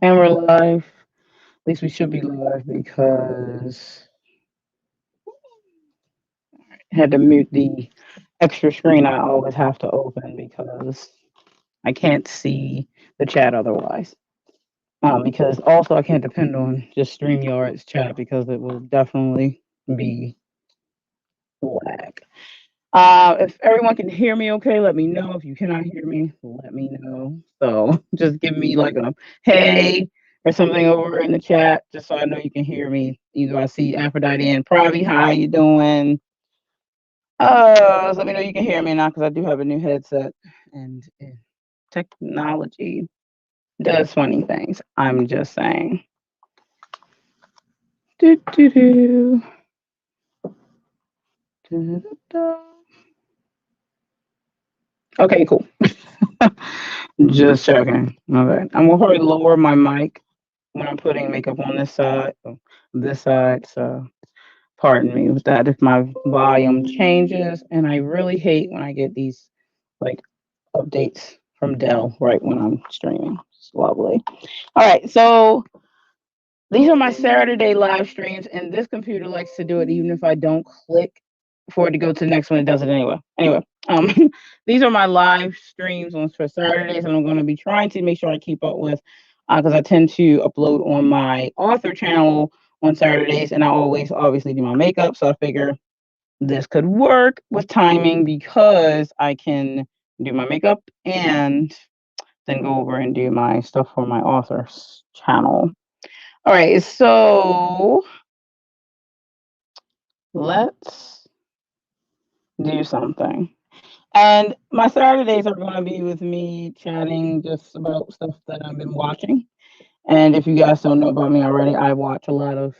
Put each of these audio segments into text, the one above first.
And we're live. At least we should be live because I had to mute the extra screen I always have to open because I can't see the chat otherwise. Because also I can't depend on just StreamYard's chat because it will definitely be lag. If everyone can hear me okay, let me know. If you cannot hear me, let me know. So just give me like a hey or something over in the chat just so I know you can hear me. Either I see Aphrodite and Pravi, how you doing? Let me know you can hear me now because I do have a new headset and technology does funny things. I'm just saying. Do, do, do. Da, da, da. Okay, cool. Just checking. Okay. I'm gonna probably lower my mic when I'm putting makeup on this side. So pardon me with that if my volume changes. And I really hate when I get these like updates from Dell right when I'm streaming. It's lovely. All right, so these are my Saturday live streams, and this computer likes to do it even if I don't click for it to go to the next one. It does it anyway. Anyway, these are my live streams on for Saturdays, and I'm going to be trying to make sure I keep up with because I tend to upload on my author channel on Saturdays, and I always obviously do my makeup. So I figure this could work with timing because I can do my makeup and then go over and do my stuff for my author's channel. All right, so let's do something. And my Saturdays are going to be with me chatting just about stuff that I've been watching. And if you guys don't know about me already, I watch a lot of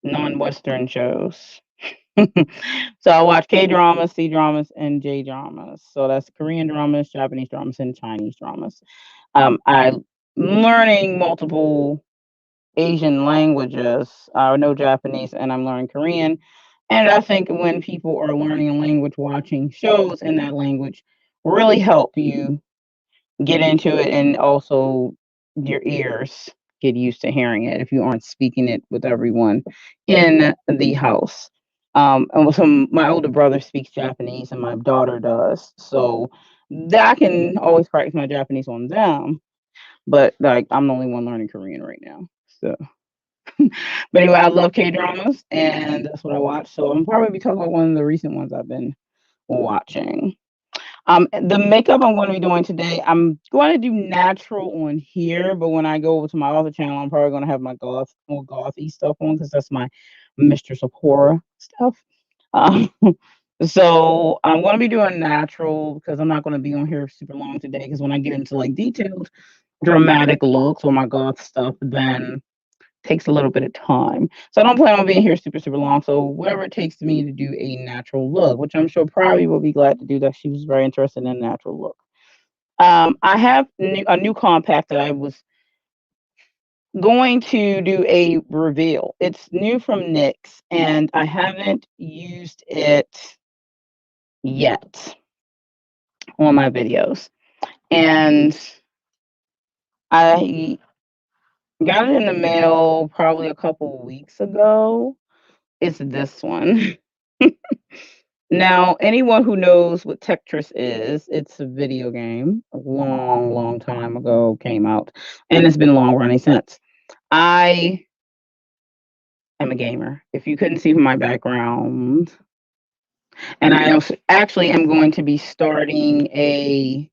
non-Western shows. So I watch K dramas, C dramas, and J dramas. So that's Korean dramas, Japanese dramas, and Chinese dramas. I'm learning multiple Asian languages. I know Japanese and I'm learning Korean. And I think when people are learning a language, watching shows in that language really help you get into it and also your ears get used to hearing it if you aren't speaking it with everyone in the house. And so my older brother speaks Japanese and my daughter does. So that I can always practice my Japanese on them. But like I'm the only one learning Korean right now. So but anyway, I love K dramas, and that's what I watch. So I'm probably be talking about one of the recent ones I've been watching. The makeup I'm going to be doing today, I'm going to do natural on here, but when I go over to my other channel, I'm probably going to have my more gothy stuff on because that's my Mistress of Horror stuff. Um, so I'm going to be doing natural because I'm not going to be on here super long today. Because when I get into like detailed, dramatic looks or my goth stuff, then takes a little bit of time. So I don't plan on being here super, super long. So whatever it takes me to do a natural look, which I'm sure probably will be glad to do that. She was very interested in a natural look. I have a new compact that I was going to do a reveal. It's new from NYX and I haven't used it yet on my videos. And I got it in the mail probably a couple of weeks ago. It's this one. Now, anyone who knows what Tetris is, it's a video game. A long, long time ago came out, and it's been long running since. I am a gamer. If you couldn't see from my background, and I also actually am going to be starting a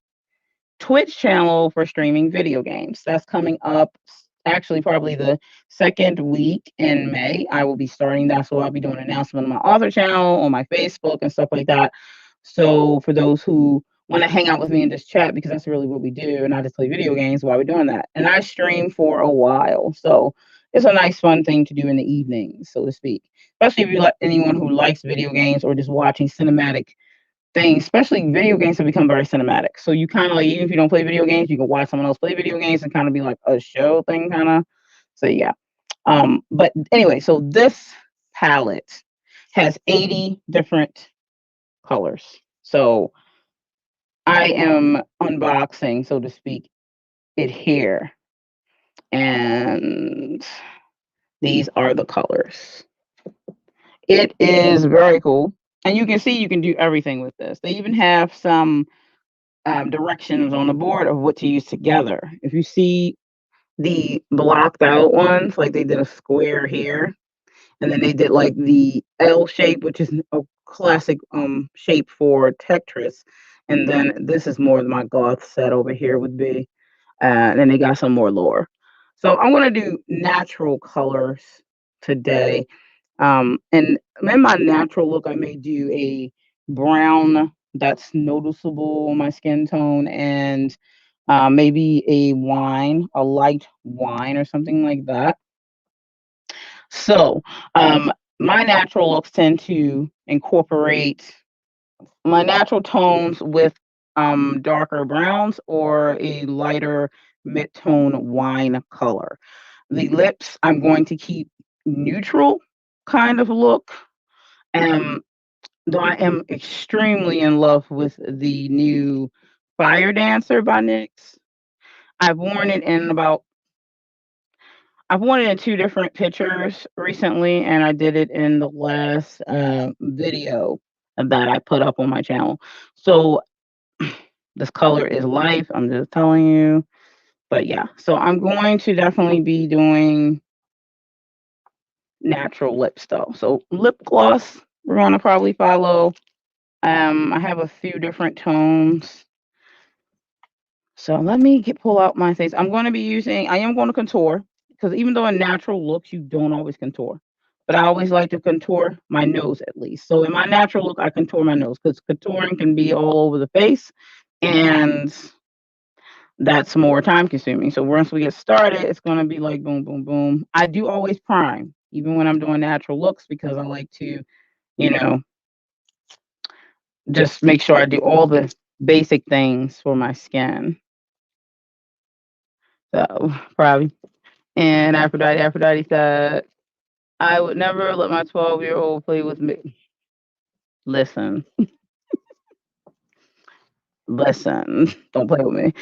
Twitch channel for streaming video games. That's coming up actually probably the second week in May. I will be starting that. So I'll be doing an announcement on my author channel, on my Facebook and stuff like that. So for those who want to hang out with me and just chat, because that's really what we do, and I just play video games while we're doing that. And I stream for a while. So it's a nice fun thing to do in the evenings, so to speak. Especially if you like anyone who likes video games or just watching cinematic things, especially video games have become very cinematic. So you kind of like, even if you don't play video games, you can watch someone else play video games and kind of be like a show thing, kind of. So yeah. But anyway, so this palette has 80 different colors. So I am unboxing, so to speak, it here. And these are the colors. It is very cool. And you can see you can do everything with this. They even have some directions on the board of what to use together. If you see the blocked out ones, like they did a square here, and then they did like the L shape, which is a classic shape for Tetris. And then this is more my goth set over here would be. And then they got some more lore. So I'm gonna do natural colors today. And in my natural look, I may do a brown that's noticeable on my skin tone, and maybe a light wine or something like that. So, my natural looks tend to incorporate my natural tones with darker browns or a lighter mid-tone wine color. The lips, I'm going to keep neutral kind of look. Um, though I am extremely in love with the new Fire Dancer by NYX. I've worn it in about I've worn it in two different pictures recently, and I did it in the last video that I put up on my channel. So this color is life. I'm just telling you. But yeah, so I'm going to definitely be doing natural lips though. So lip gloss, we're gonna probably follow. I have a few different tones. So let me pull out my things. I am going to contour because even though in natural looks, you don't always contour. But I always like to contour my nose at least. So in my natural look, I contour my nose because contouring can be all over the face. And that's more time consuming. So once we get started, it's going to be like boom, boom, boom. I do always prime, even when I'm doing natural looks, because I like to, you know, just make sure I do all the basic things for my skin. So probably. And Aphrodite said, I would never let my 12-year-old play with me. Listen, listen, don't play with me.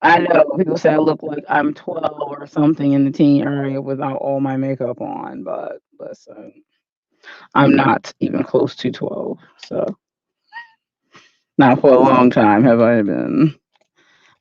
I know people say I look like I'm 12 or something in the teen area without all my makeup on, but listen, I'm not even close to 12. So, not for a long time have I been.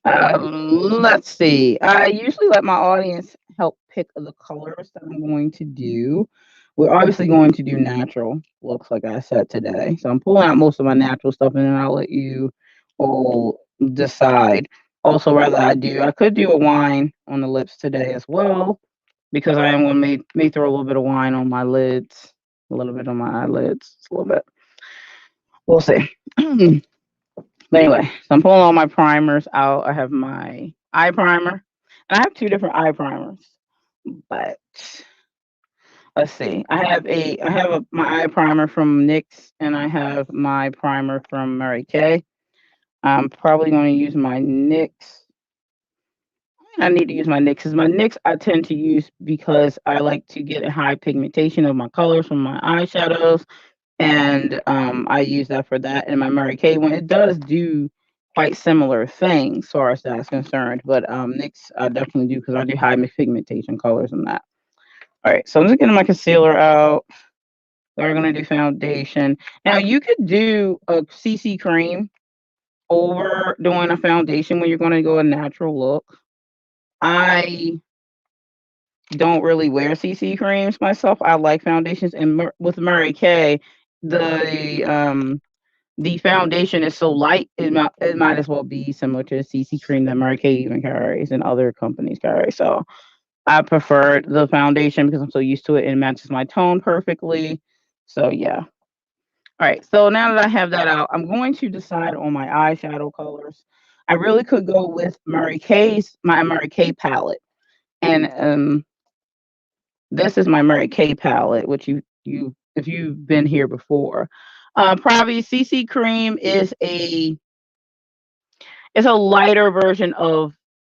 Let's see. I usually let my audience help pick the colors that I'm going to do. We're obviously going to do natural looks, like I said today. So I'm pulling out most of my natural stuff, and then I'll let you all decide. Also, rather I could do a wine on the lips today as well, because I am going to may throw a little bit of wine on my lids, a little bit on my eyelids, just a little bit. We'll see. But anyway, so I'm pulling all my primers out. I have my eye primer, and I have two different eye primers. But let's see. My eye primer from NYX, and I have my primer from Mary Kay. I'm probably going to use my NYX. I need to use my NYX. Because my NYX I tend to use because I like to get a high pigmentation of my colors from my eyeshadows, and I use that for that. And my Mary Kay one, it does do quite similar things as far as that's concerned. But NYX I definitely do because I do high pigmentation colors in that. All right, so I'm just getting my concealer out. We're gonna do foundation. Now you could do a CC cream over doing a foundation when you're gonna go a natural look. I don't really wear CC creams myself. I like foundations, and with Mary Kay, the foundation is so light, it might as well be similar to the CC cream that Mary Kay even carries and other companies carry. So I preferred the foundation because I'm so used to it and it matches my tone perfectly. So yeah. All right. So now that I have that out, I'm going to decide on my eyeshadow colors. I really could go with my Mary Kay palette. And this is my Mary Kay palette, which you if you've been here before. Probably CC cream is a lighter version of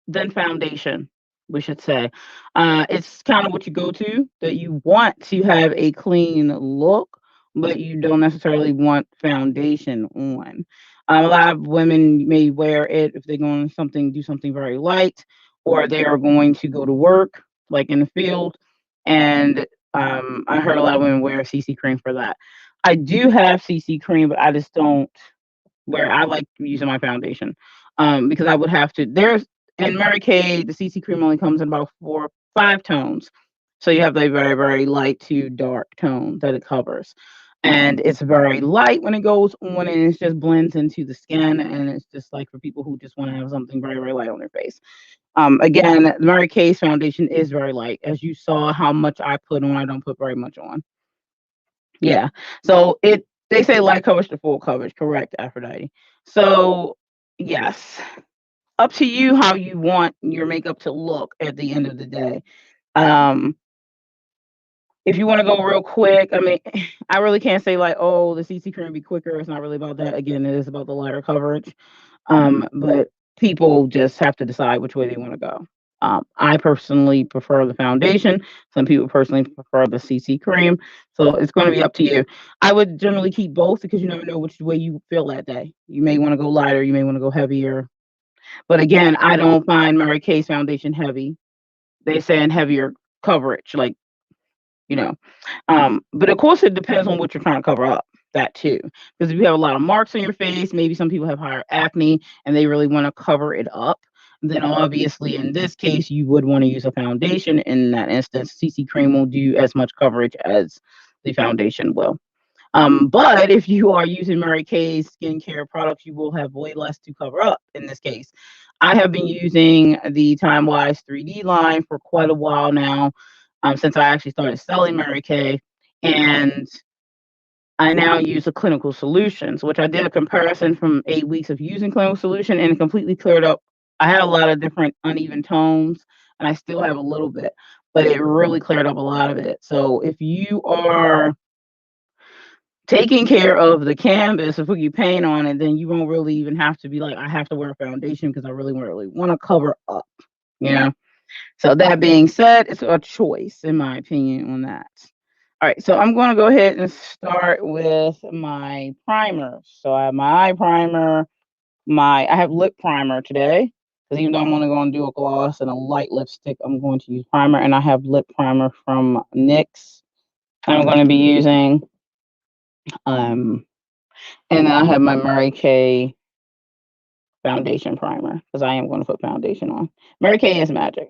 than foundation, we should say. It's kind of what you go to that you want to have a clean look, but you don't necessarily want foundation on. A lot of women may wear it if they're going to do something very light, or they are going to go to work, like in the field. And I heard a lot of women wear CC cream for that. I do have CC cream, but I just don't wear. I like using my foundation because I would have to. There's in Mary Kay, the CC cream only comes in about 4, 5 tones. So you have a very, very light to dark tone that it covers. And it's very light when it goes on, and it just blends into the skin. And it's just like for people who just want to have something very, very light on their face. Again, Mary Kay's foundation is very light. As you saw how much I put on, I don't put very much on. Yeah. So they say light coverage to full coverage, correct, Aphrodite. So yes. Up to you how you want your makeup to look at the end of the day. Um, if you want to go real quick, I mean, I really can't say like, oh, the CC cream be quicker. It's not really about that. Again, it is about the lighter coverage. But people just have to decide which way they want to go. I personally prefer the foundation. Some people personally prefer the CC cream. So it's going to be up to you. I would generally keep both because you never know which way you feel that day. You may want to go lighter. You may want to go heavier. But again, I don't find Mary Kay's foundation heavy. They saying heavier coverage, like you know. But of course, it depends on what you're trying to cover up. That too, because if you have a lot of marks on your face, maybe some people have higher acne and they really want to cover it up. Then obviously, in this case, you would want to use a foundation. In that instance, CC cream will do as much coverage as the foundation will. But if you are using Mary Kay's skincare products, you will have way less to cover up in this case. I have been using the Time Wise 3D line for quite a while now, since I actually started selling Mary Kay. And I now use a Clinical Solutions, which I did a comparison from 8 weeks of using Clinical Solution and it completely cleared up. I had a lot of different uneven tones, and I still have a little bit, but it really cleared up a lot of it. So if you are taking care of the canvas and put you paint on it, then you won't really even have to be like, I have to wear a foundation because I really want to cover up, you know? So that being said, it's a choice, in my opinion, on that. All right, so I'm going to go ahead and start with my primer. So I have my eye primer, I have lip primer today, because even though I'm only going to do a gloss and a light lipstick, I'm going to use primer, and I have lip primer from NYX. I'm going to be using, and then I have my Mary Kay foundation primer, because I am going to put foundation on. Mary Kay is magic.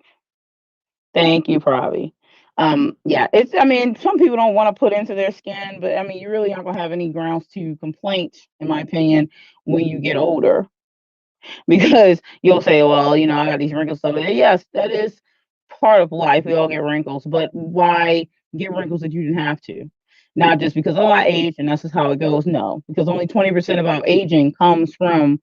Thank you, Pravi. Yeah, I mean, some people don't want to put into their skin, but I mean, you really aren't going to have any grounds to complaint, in my opinion, when you get older, because you'll say, well, I got these wrinkles stuff. And yes, that is part of life. We all get wrinkles, but why get wrinkles that you didn't have to? Not just because, oh, I age and that's just how it goes. No, because only 20% of our aging comes from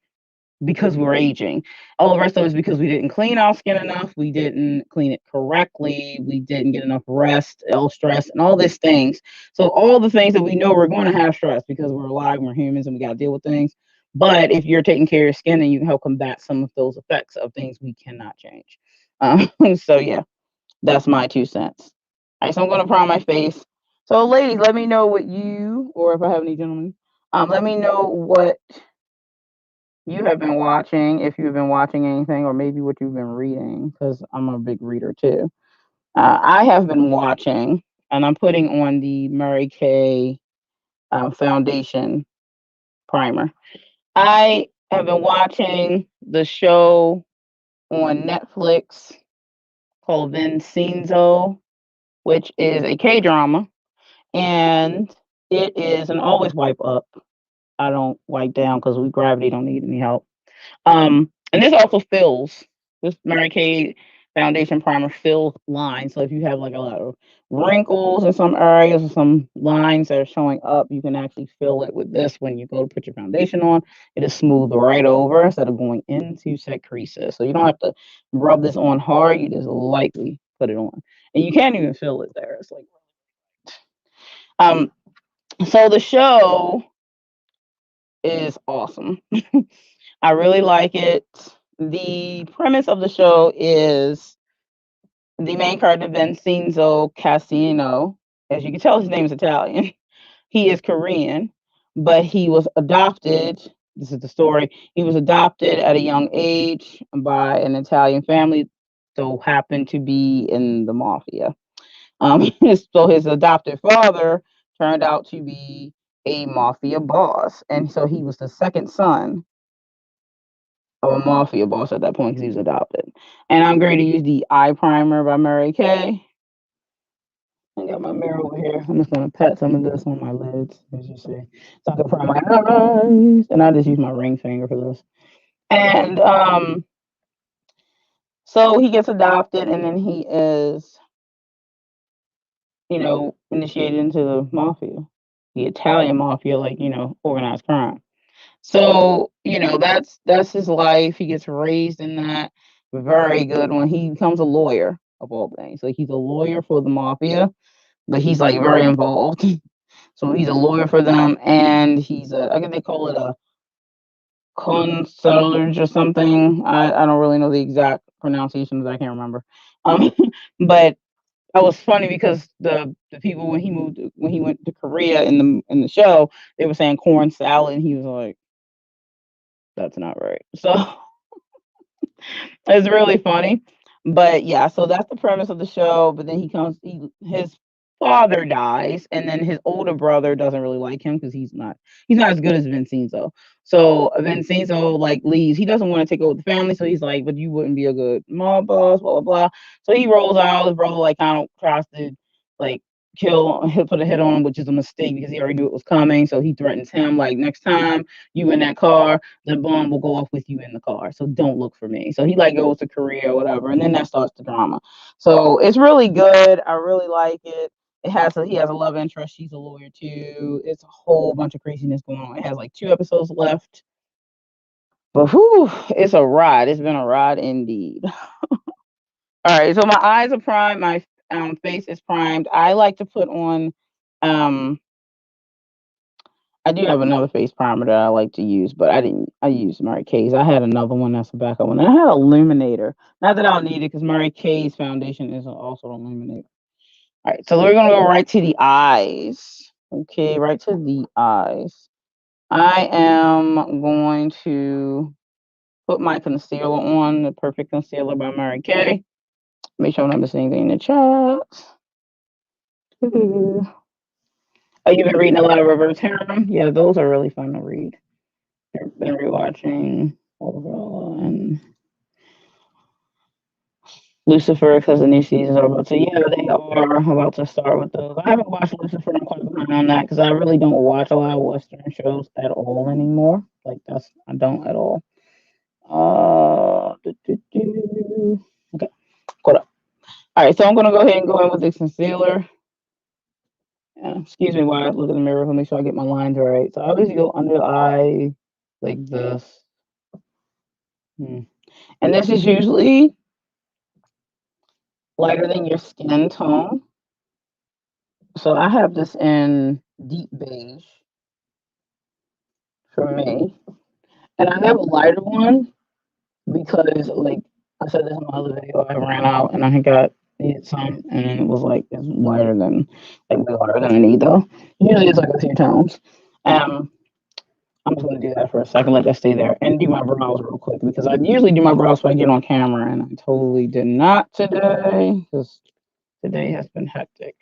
because we're aging. All the rest of it is because we didn't clean our skin enough, we didn't clean it correctly, we didn't get enough rest, stress, and all these things. So all the things that we know we're going to have stress because we're alive, we're humans, and we got to deal with things. But if you're taking care of your skin, then you can help combat some of those effects of things we cannot change. So yeah, that's my 2 cents. All right, so I'm going to prime my face. So ladies, let me know what you, or if I have any gentlemen, let me know what you have been watching, if you've been watching anything, or maybe what you've been reading, because I'm a big reader too. I have been watching, and I'm putting on the Mary Kay foundation primer. I have been watching the show on Netflix called Vincenzo, which is a K drama, and it is an always wipe up. I don't wipe down because gravity don't need any help. And this also fills, this Mary Kay foundation primer fills lines. So if you have like a lot of wrinkles in some areas or some lines that are showing up, you can actually fill it with this when you go to put your foundation on. It is smooth right over instead of going into set creases. So you don't have to rub this on hard. You just lightly put it on. And you can't even feel it there. It's like, um, so the show is awesome. I really like it. The premise of the show is the main character, Vincenzo Cassino. As you can tell, his name is Italian. he is Korean, but he was adopted. This is the story. He was adopted at a young age by an Italian family, so happened to be in the mafia. So his adopted father turned out to be a mafia boss, and so he was the second son of a mafia boss at that point because he was adopted. And I'm going to use the eye primer by Mary Kay. I got my mirror over here. I'm just gonna pat some of this on my lids, as you see, so I can prime my eyes. And I just use my ring finger for this. And so he gets adopted, and then he is, initiated into the mafia, the Italian mafia, like organized crime. So that's his life. He gets raised in that. Very good when he becomes a lawyer of all things. Like he's a lawyer for the mafia, but he's like very involved. So he's a lawyer for them, and I guess they call it a consulage or something. I don't really know the exact pronunciations. I can't remember. But that was funny because the people when he went to Korea in the show, they were saying corn salad, and he was like, "That's not right." So it's really funny. But yeah, so that's the premise of the show. But then his father dies, and then his older brother doesn't really like him because he's not as good as Vincenzo. So Vincenzo like leaves. He doesn't want to take over the family, so he's like, "But you wouldn't be a good mob boss, blah blah blah." So he rolls out. His brother like kind of tries to like he'll put a hit on him, which is a mistake because he already knew it was coming. So he threatens him like, "Next time you in that car, the bomb will go off with you in the car. So don't look for me." So he like goes to Korea or whatever, and then that starts the drama. So it's really good. I really like it. He has a love interest. She's a lawyer too. It's a whole bunch of craziness going on. It has like 2 episodes left. But whew, it's a ride. It's been a ride indeed. All right, so my eyes are primed, my face is primed. I like to put on um I do have another face primer that I like to use, but I used Mary Kay's. I had another one that's a backup one. And I had Illuminator. Not that I'll need it because Mary Kay's foundation is also an Illuminator. All right, so we're gonna go right to the eyes. Okay, right to the eyes. I am going to put my concealer on, the Perfect Concealer by Mary Kay. Make sure I'm not missing anything in the chat. Oh, you've been reading a lot of Reverse Harem? Yeah, those are really fun to read. I've been rewatching overall and Lucifer because the new seasons are about to. Yeah, they are about to start with those. I haven't watched Lucifer. I'm quite behind on that because I really don't watch a lot of Western shows at all anymore. I don't at all. Okay, hold up. All right, so I'm gonna go ahead and go in with the concealer. Excuse me while I look in the mirror to make sure I get my lines right. So I usually go under the eye like this. And this is usually lighter than your skin tone. So I have this in deep beige for me. And I have a lighter one because, like I said this in my other video, I ran out and I needed some, and then it was like it's lighter than way lighter than I need though. Usually it's like a few tones. I'm just gonna do that for a second, let that stay there, and do my brows real quick because I usually do my brows when I get on camera, and I totally did not today because today has been hectic.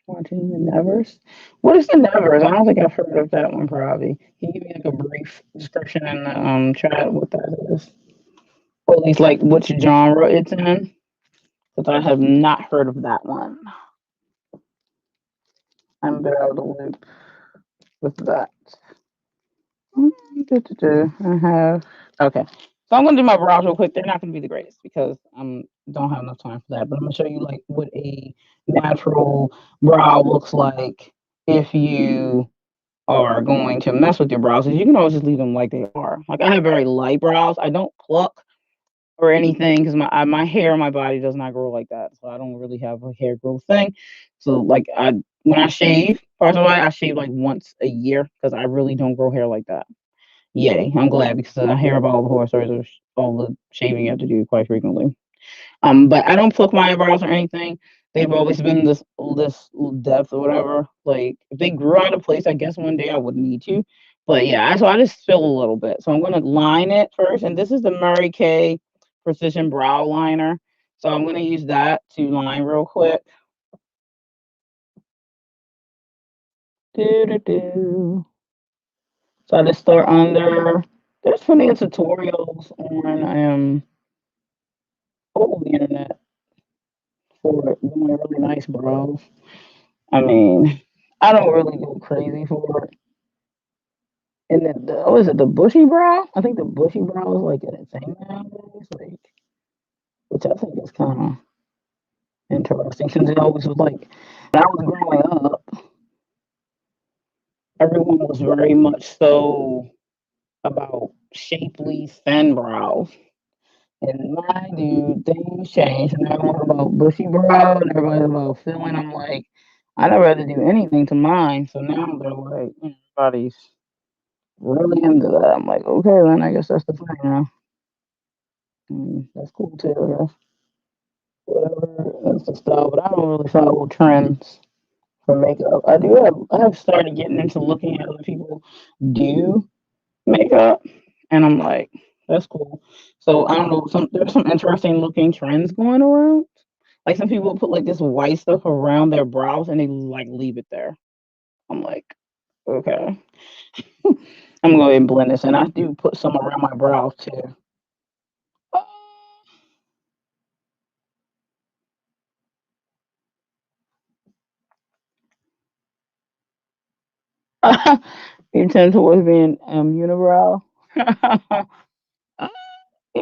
Watching the Nevers. What is the Nevers? I don't think I've heard of that one. Probably. Can you give me like a brief description in the chat what that is, or at least like which genre it's in? Because I have not heard of that one. I'm a bit out of the loop with that. I have okay. So I'm gonna do my brows real quick. They're not gonna be the greatest because I don't have enough time for that. But I'm gonna show you like what a natural brow looks like if you are going to mess with your brows. You can always just leave them like they are. Like I have very light brows. I don't pluck or anything because my hair on my body does not grow like that. So I don't really have a hair growth thing. So like when I shave, first of all, I shave like once a year because I really don't grow hair like that. Yay, I'm glad because I hear about all the horror stories of all the shaving you have to do quite frequently. But I don't pluck my eyebrows or anything. They've always been this depth or whatever. Like if they grew out of place, I guess one day I would need to. But yeah, so I just fill a little bit. So I'm gonna line it first, and this is the Mary Kay Precision Brow Liner. So I'm gonna use that to line real quick. Do. So I just start under. There's plenty of tutorials on the internet for doing really nice brows. I mean, I don't really go crazy for it. And then is it the bushy brow? I think the bushy brow is like an thing nowadays, like which I think is kind of interesting since it always was like when I was growing up, everyone was very much so about shapely thin brows. And my dude, things changed, and everyone's about bushy brow, and everybody's about filling. I'm like, I never had to do anything to mine, so now they're like, everybody's really into that. I'm like, okay, then I guess that's the thing now. That's cool too, I guess. Whatever, that's the style, but I don't really follow trends for makeup. I have started getting into looking at other people do makeup, and I'm like, that's cool. So I don't know, there's some interesting looking trends going around. Like some people put like this white stuff around their brows and they like leave it there. I'm like, okay. I'm gonna go ahead and blend this, and I do put some around my brows too. You tend towards being unibrow.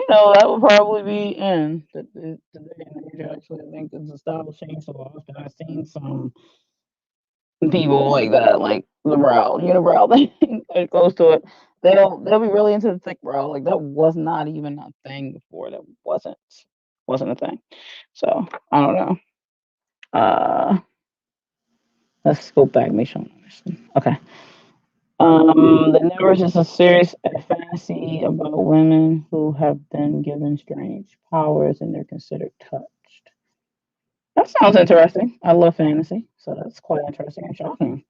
That would probably be in the day and age. Actually, I think because the style change so often. I've seen some people like that, like the brow, unibrow thing, that goes to it. They'll be really into the thick brow. Like that was not even a thing before. That wasn't a thing. So I don't know. Uh, let's go back. Make sure I understand. Okay. The Nevers is a serious fantasy about women who have been given strange powers and they're considered touched. That sounds interesting. I love fantasy, so that's quite interesting and shocking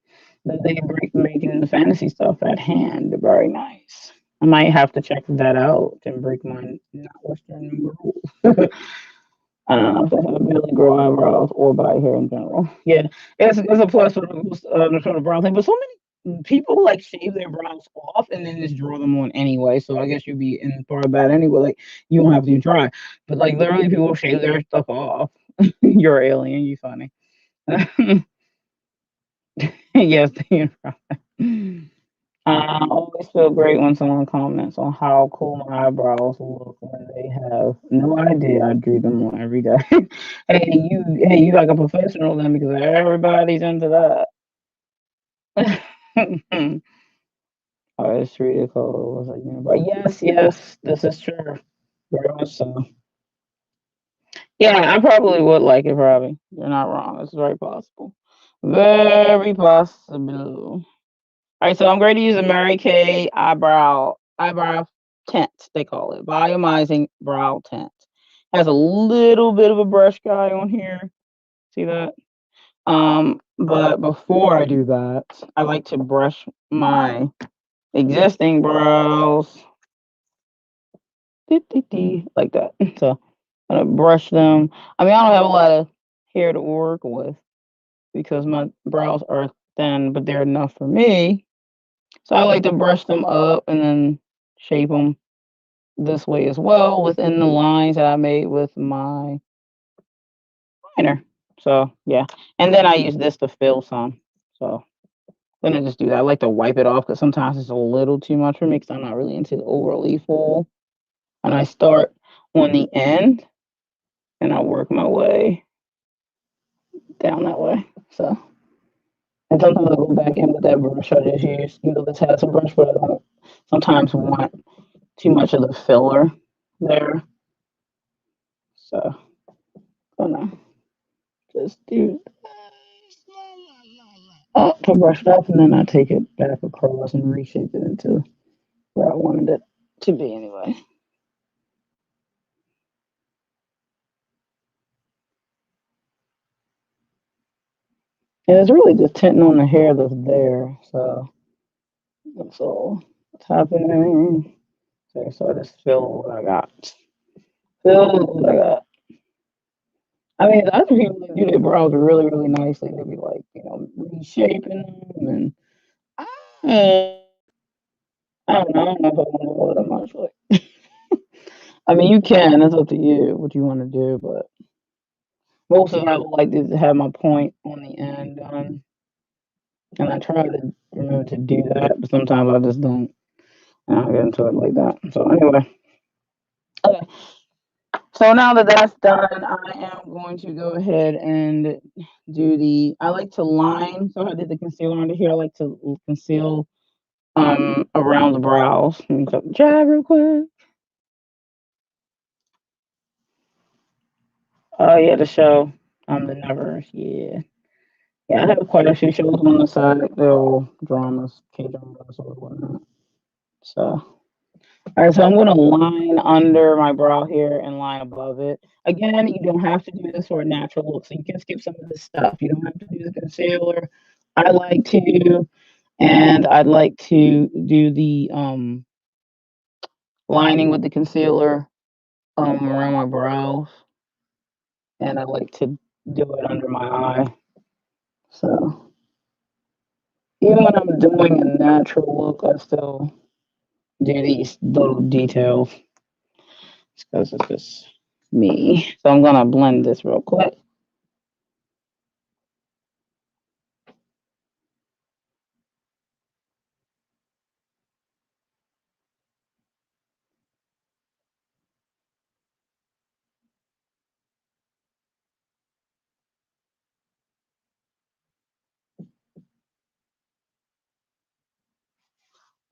that they making the fantasy stuff at hand. Very nice. I might have to check that out and break my not Western rules. I don't know if that's really grow eyebrows or body hair in general. Yeah, it's a plus for the brown thing, but so many people like shave their brows off and then just draw them on anyway. So I guess you'd be in part of that anyway. Like you don't have to try, but like literally people shave their stuff off. You're an alien. You funny. Yes, you're right. I always feel great when someone comments on how cool my eyebrows look when they have no idea I drew them on every day. Hey, you like a professional then because everybody's into that. Oh, it's really cool. Was like, but yes, this is true. Very much so. Yeah, I probably would like it. Probably, you're not wrong. It's very possible. Very possible. All right, so I'm going to use a Mary Kay eyebrow tint. They call it volumizing brow tint. Has a little bit of a brush guy on here. See that? But before I do that, I like to brush my existing brows like that. So I'm gonna brush them. I mean, I don't have a lot of hair to work with because my brows are thin, but they're enough for me. So I like to brush them up and then shape them this way as well within the lines that I made with my liner. So yeah, and then I use this to fill some. So then I just do that. I like to wipe it off because sometimes it's a little too much for me because I'm not really into overly full. And I start on the end and I work my way down that way. So and sometimes I go back in with that brush I just used. This has a brush, but I don't sometimes want too much of the filler there. So gonna just do to brush it off, and then I take it back across and reshape it into where I wanted it to be anyway. And it's really just tinting on the hair that's there. So that's all that's happening. Okay, so I just fill what I got. Fill what I got. I mean, the other people that do their brows really, really nicely. They be like, reshaping them, and I, I don't know. I don't know if I want to go that much. Like, I mean, you can. It's up to you what you want to do. But most of I would like to have my point on the end done, and I try to remember to do that. But sometimes I just don't. And I'll get into it like that. So anyway, okay. So now that that's done, I am going to go ahead and do the. I like to line. So I did the concealer under here. I like to conceal around the brows. Let me cut the jab real quick. Oh yeah, the show. The Nevers. Yeah. Yeah, I have quite a few shows on the side. They're all dramas, K dramas or whatnot. So all right, so I'm gonna line under my brow here and line above it. Again, you don't have to do this for a natural look, so you can skip some of this stuff. You don't have to do the concealer. I like to, and I'd like to do the lining with the concealer around my brows, and I like to do it under my eye. So even when I'm doing a natural look, I still do these little details because it's just me. So I'm gonna blend this real quick.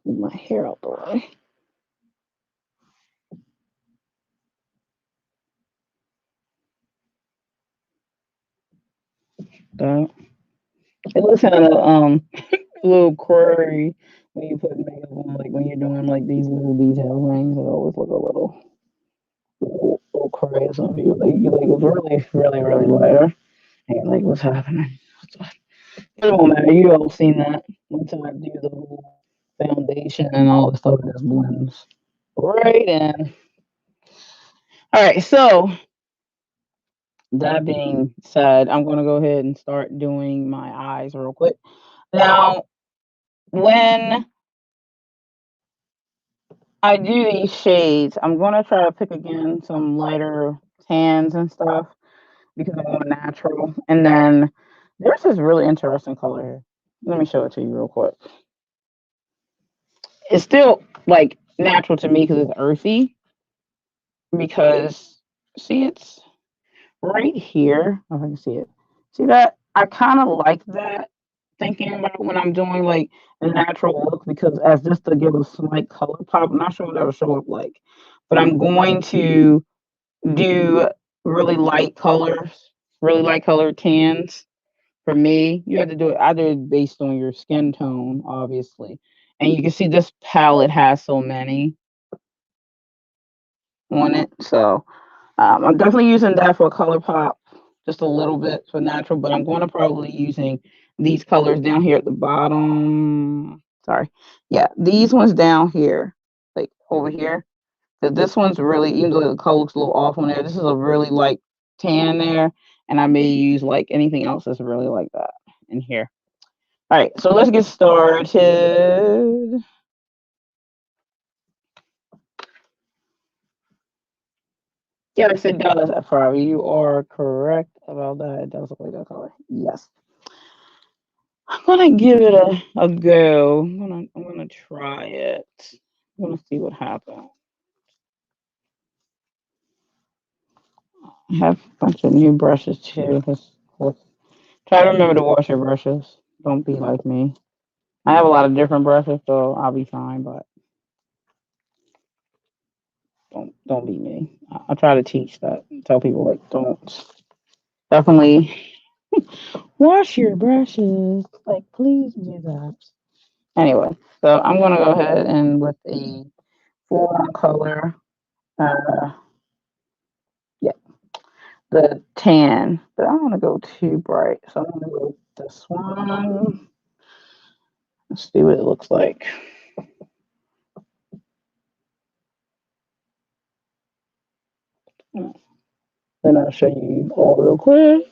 Move my hair out the way. That. It looks kind of a little quirky when you put makeup on, like when you're doing like these little detail things. It always look a little crazy on some people. Like you like it's really, really, really lighter. And like what's happening? It won't matter. You all seen that. Once I do the whole foundation and all the stuff, it just blends right in. All right, so that being said, I'm gonna go ahead and start doing my eyes real quick. Now, when I do these shades, I'm gonna try to pick again some lighter tans and stuff because I want natural. And then there's this really interesting color here. Let me show it to you real quick. It's still like natural to me because it's earthy. Because see, it's right here. If I can see it. See that? I kind of like that thinking about when I'm doing like a natural look because as just to give a slight color pop. I'm not sure what that'll show up like, but I'm going to do really light colors, really light colored tans. For me, you have to do it either based on your skin tone, obviously. And you can see this palette has so many on it. So I'm definitely using that for color pop, just a little bit for natural, but I'm going to probably using these colors down here at the bottom. Sorry. Yeah, these ones down here, like over here. This one's really, even though the color looks a little off on there, this is a really light tan there. And I may use like anything else that's really like that in here. All right, so let's get started. Yeah, I said dollars at Ferrari. You are correct about that. It does look like that color. Yes. I'm gonna give it a go. I'm gonna try it. I'm gonna see what happens. I have a bunch of new brushes too. Try to remember to wash your brushes. Don't be like me. I have a lot of different brushes, so I'll be fine. But don't be me. I try to teach that. Tell people like don't definitely wash your brushes. Like please do that. Anyway, so I'm gonna go ahead and with a full color. Uh, yeah, the tan, but I don't want to go too bright, so I'm gonna go with this one. Let's see what it looks like. Then I'll show you all real quick.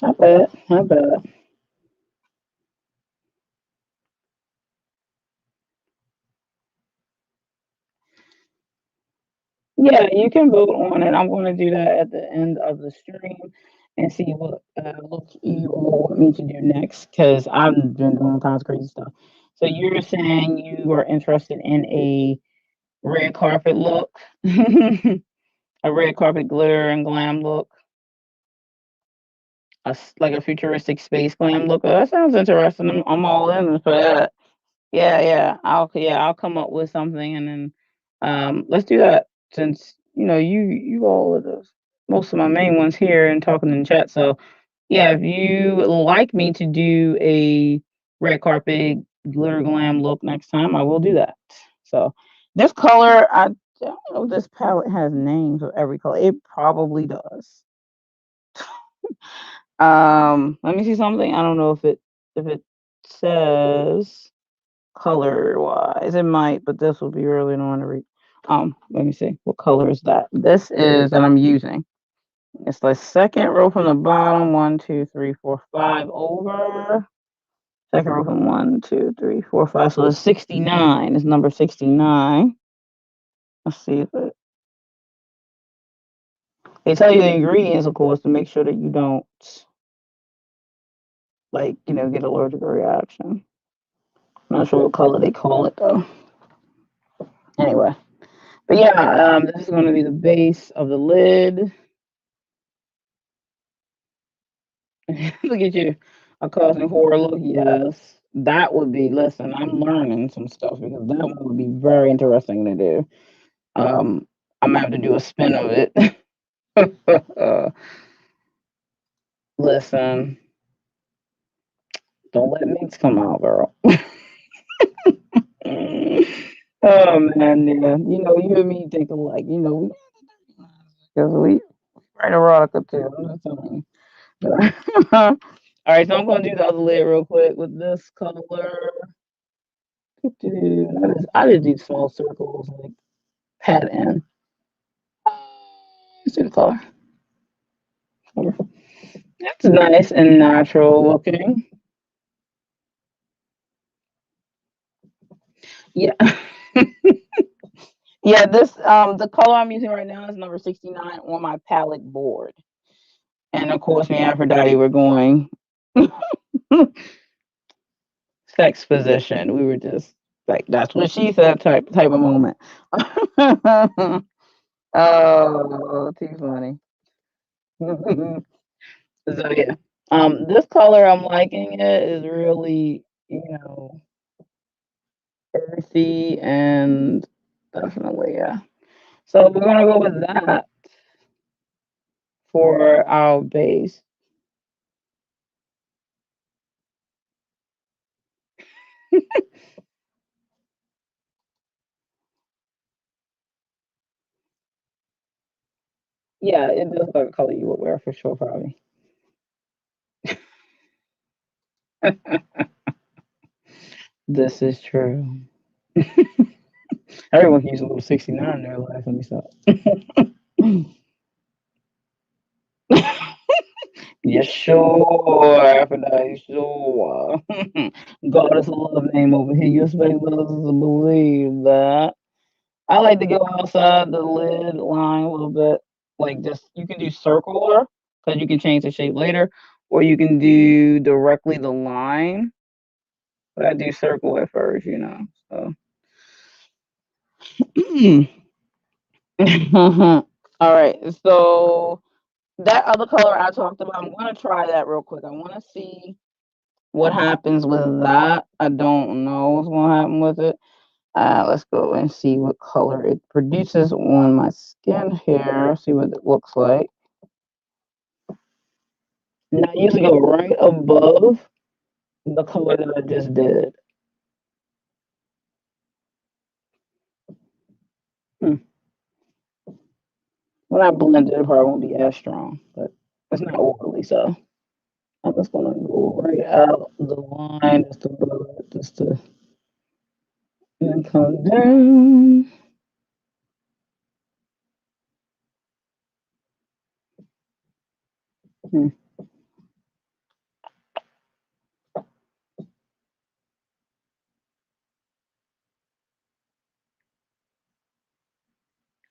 Not bad, not bad. Yeah, you can vote on it. I'm going to do that at the end of the stream and see what look you all want me to do next because I've been doing all kinds of crazy stuff. So you're saying you are interested in a red carpet look, a red carpet glitter and glam look, like a futuristic space glam look. Oh, that sounds interesting. I'm all in for that. I'll come up with something and then let's do that since you all are the most of my main ones here and talking in chat. So yeah, if you would like me to do a red carpet glitter glam look next time, I will do that. So this color, I don't know if this palette has names of every color. It probably does. Let me see something. I don't know if it says color wise. It might, but this will be really annoying to read. Let me see. What color is that? This is that I'm using. It's the second row from the bottom. 1, 2, 3, 4, 5 over. Second row from 1, 2, 3, 4, 5. So it's 69. It's number 69. Let's see if they tell you the ingredients, of course, to make sure that you don't get allergic reaction. I'm not sure what color they call it though. Anyway. But yeah, this is going to be the base of the lid. Look at you. A causing horror look. Yes. That would be, listen, I'm learning some stuff because that one would be very interesting to do. I'm gonna have to do a spin of it. Listen, don't let mix come out, girl. Oh man, yeah. You and me think alike. Because we write erotica too. I'm not telling you. All right, so I'm gonna do the other lid real quick with this color. I just do small circles, like pat in. Let's do the color. That's nice and natural looking. Yeah. Yeah, the color I'm using right now is number 69 on my palette board. And of course, me and Aphrodite were going sex position. We were just like, that's what she said type of moment. Oh, too funny. So yeah. This color I'm liking it is really, earthy and definitely, yeah. So we're gonna go with that for our base. Yeah, it does like a color you would wear for sure, probably. This is true. Everyone can use a little 69 in their life. Let me stop. Yeah, sure, Aphrodite, sure. God is a love name over here. You expect others to believe that. I like to go outside the lid line a little bit. Like just you can do circular because you can change the shape later, or you can do directly the line. But I do circle at first, So all right. So that other color I talked about, I'm gonna try that real quick. I wanna see what happens with that. I don't know what's gonna happen with it. Let's go and see what color it produces on my skin here. See what it looks like. Now I usually go right above the color that I just did. Hmm. When I blend it, it probably won't be as strong, but it's not overly so. I'm just gonna go right out the line just a little bit, just to and then come down. Hmm.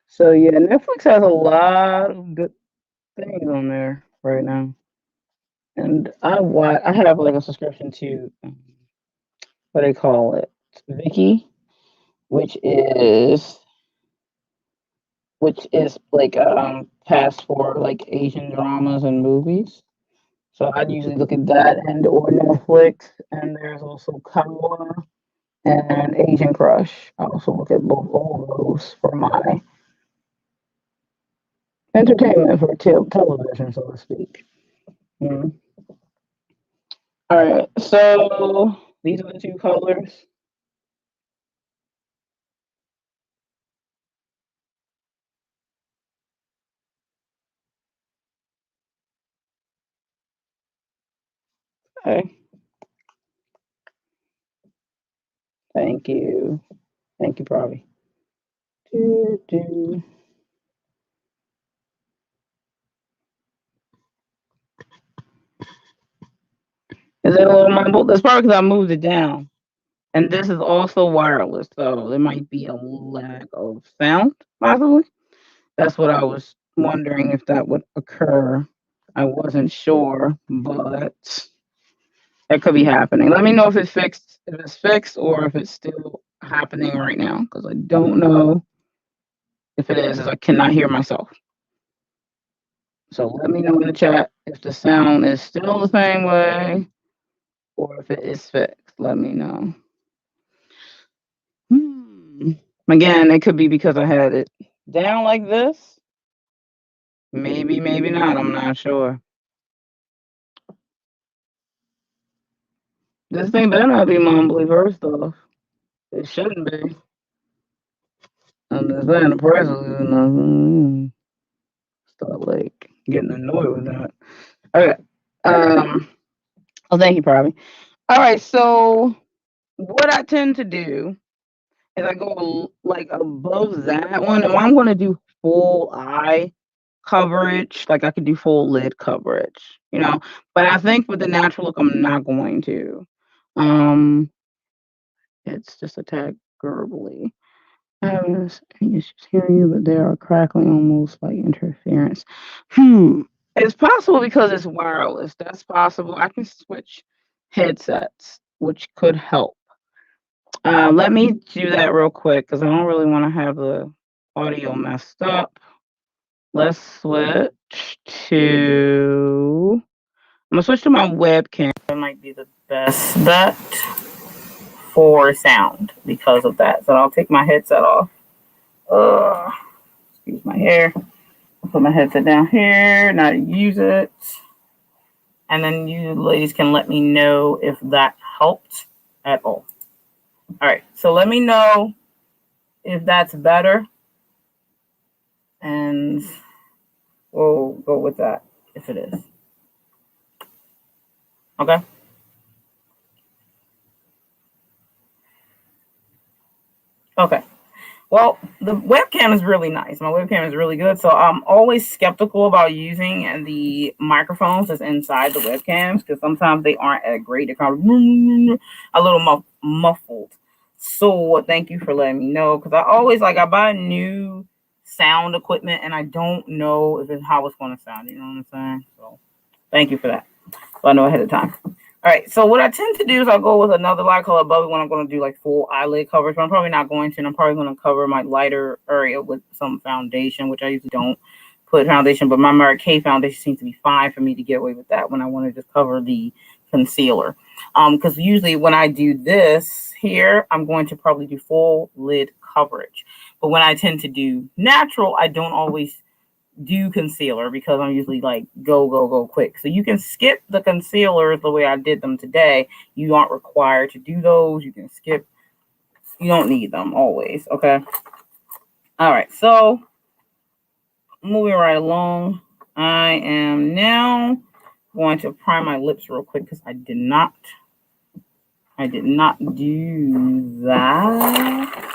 So yeah, Netflix has a lot of good things on there right now, and I have like a subscription to what they call it, Viki, which is like pass for like Asian dramas and movies. So I'd usually look at that and or Netflix, and there's also Kawa and Asian Crush. I also look at both all of those for my entertainment for television, so to speak. Mm. All right, so these are the two colors. Okay, thank you, Probably. Do, do. Is it a little mumbled? That's probably because I moved it down. And this is also wireless, so there might be a lack of sound, possibly. That's what I was wondering if that would occur. I wasn't sure, but that could be happening. Let me know if it's fixed, or if it's still happening right now, because I don't know if it is, as I cannot hear myself. So let me know in the chat if the sound is still the same way, or if it is fixed. Let me know. Again, it could be because I had it down like this. Maybe, maybe not. I'm not sure. This thing better not be mumbly, first off. It shouldn't be. I'm just saying the prices is nothing. Start like getting annoyed with that. Okay. Oh, thank you, probably. All right. So what I tend to do is I go like above that one, and I'm going to do full eye coverage. Like I could do full lid coverage, But I think with the natural look, I'm not going to. Um, it's just a tad gurgly. It's just hearing you, but there are crackling, almost like interference. It's possible because it's wireless. That's possible. I can switch headsets, which could help. Let me do that real quick because I don't really want to have the audio messed up. Let's switch to. I'm gonna switch to my webcam. That might be the best bet for sound because of that. So I'll take my headset off. Excuse my hair. I'll put my headset down here, not use it. And then you ladies can let me know if that helped at all. All right. So let me know if that's better. And we'll go with that if it is. Okay. Okay. Well, the webcam is really nice. My webcam is really good. So I'm always skeptical about using the microphones that's inside the webcams because sometimes they aren't as great. They're kind of a little muffled. So thank you for letting me know because I buy new sound equipment and I don't know if it's how it's going to sound. You know what I'm saying? So thank you for that. So I know ahead of time. All right, so what I tend to do is I'll go with another light color above it when I'm going to do like full eyelid coverage, but I'm probably not going to. And I'm probably going to cover my lighter area with some foundation, which I usually don't put foundation, but my Mary Kay foundation seems to be fine for me to get away with that when I want to just cover the concealer. Because usually when I do this here, I'm going to probably do full lid coverage. But when I tend to do natural, I don't always do concealer because I'm usually like go quick. So you can skip the concealers the way I did them today. You aren't required to do those. You can skip. You don't need them always. Okay. All right. So moving right along. I am now going to prime my lips real quick because I did not do that.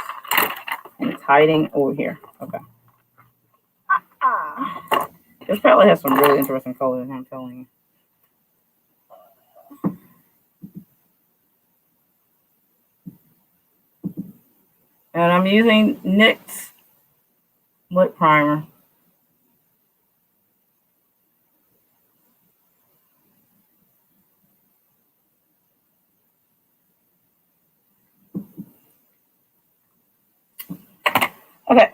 And it's hiding over here. Okay. This palette has some really interesting colors, I'm telling you. And I'm using NYX lip primer. Okay.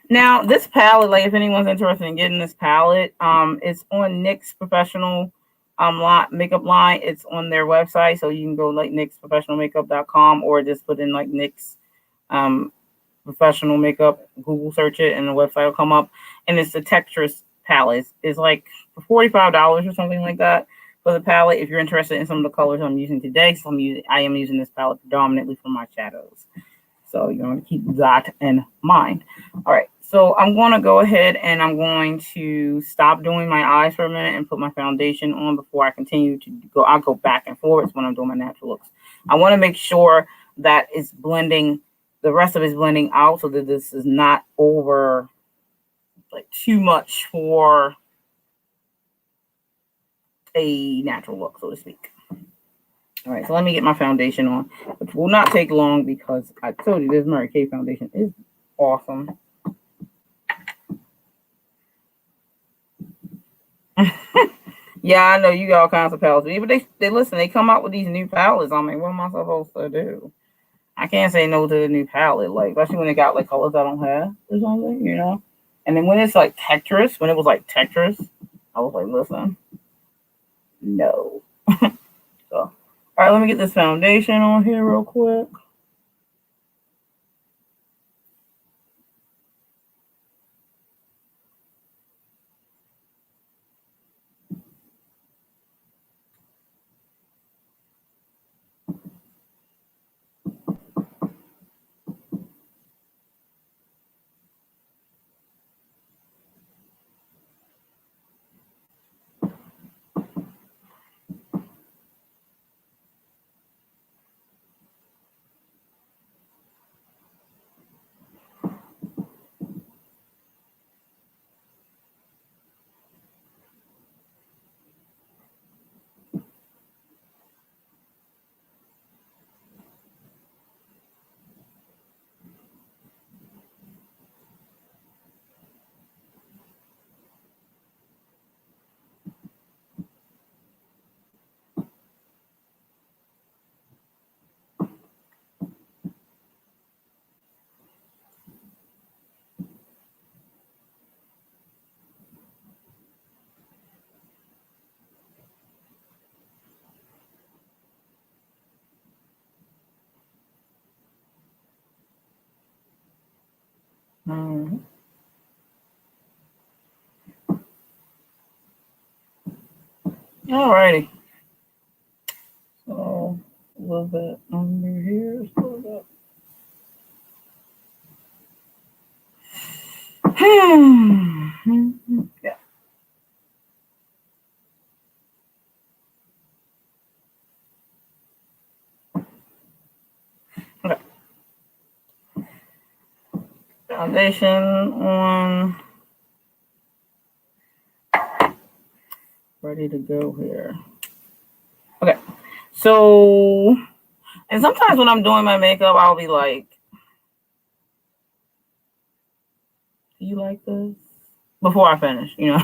Now this palette, like if anyone's interested in getting this palette, it's on NYX Professional makeup line. It's on their website, so you can go like NYXprofessionalmakeup.com or just put in like NYX professional makeup, Google search it, and the website will come up. And it's the Texturous palette. It's like $45 or something like that for the palette. If you're interested in some of the colors I'm using today, so I am using this palette predominantly for my shadows. So you're going to keep that in mind. All right, so I'm going to go ahead and I'm going to stop doing my eyes for a minute and put my foundation on before I continue to go. I'll go back and forwards when I'm doing my natural looks. I want to make sure that it's blending, the rest of it's blending out so that this is not over like too much for a natural look, so to speak. All right, so let me get my foundation on, which will not take long because I told you this Mary Kay foundation is awesome. Yeah, I know you got all kinds of palettes, but they listen. They come out with these new palettes. I mean, what am I supposed to do? I can't say no to the new palette, like especially when they got like colors I don't have or something, you know. And then when it's like Texturous, when it was like Texturous, I was like, listen, no. So, all right, let me get this foundation on here real quick. All righty. So a little bit under here. Yeah. Okay. Foundation on. Ready to go here. Okay. So, and sometimes when I'm doing my makeup, I'll be like, do you like this? Before I finish, you know.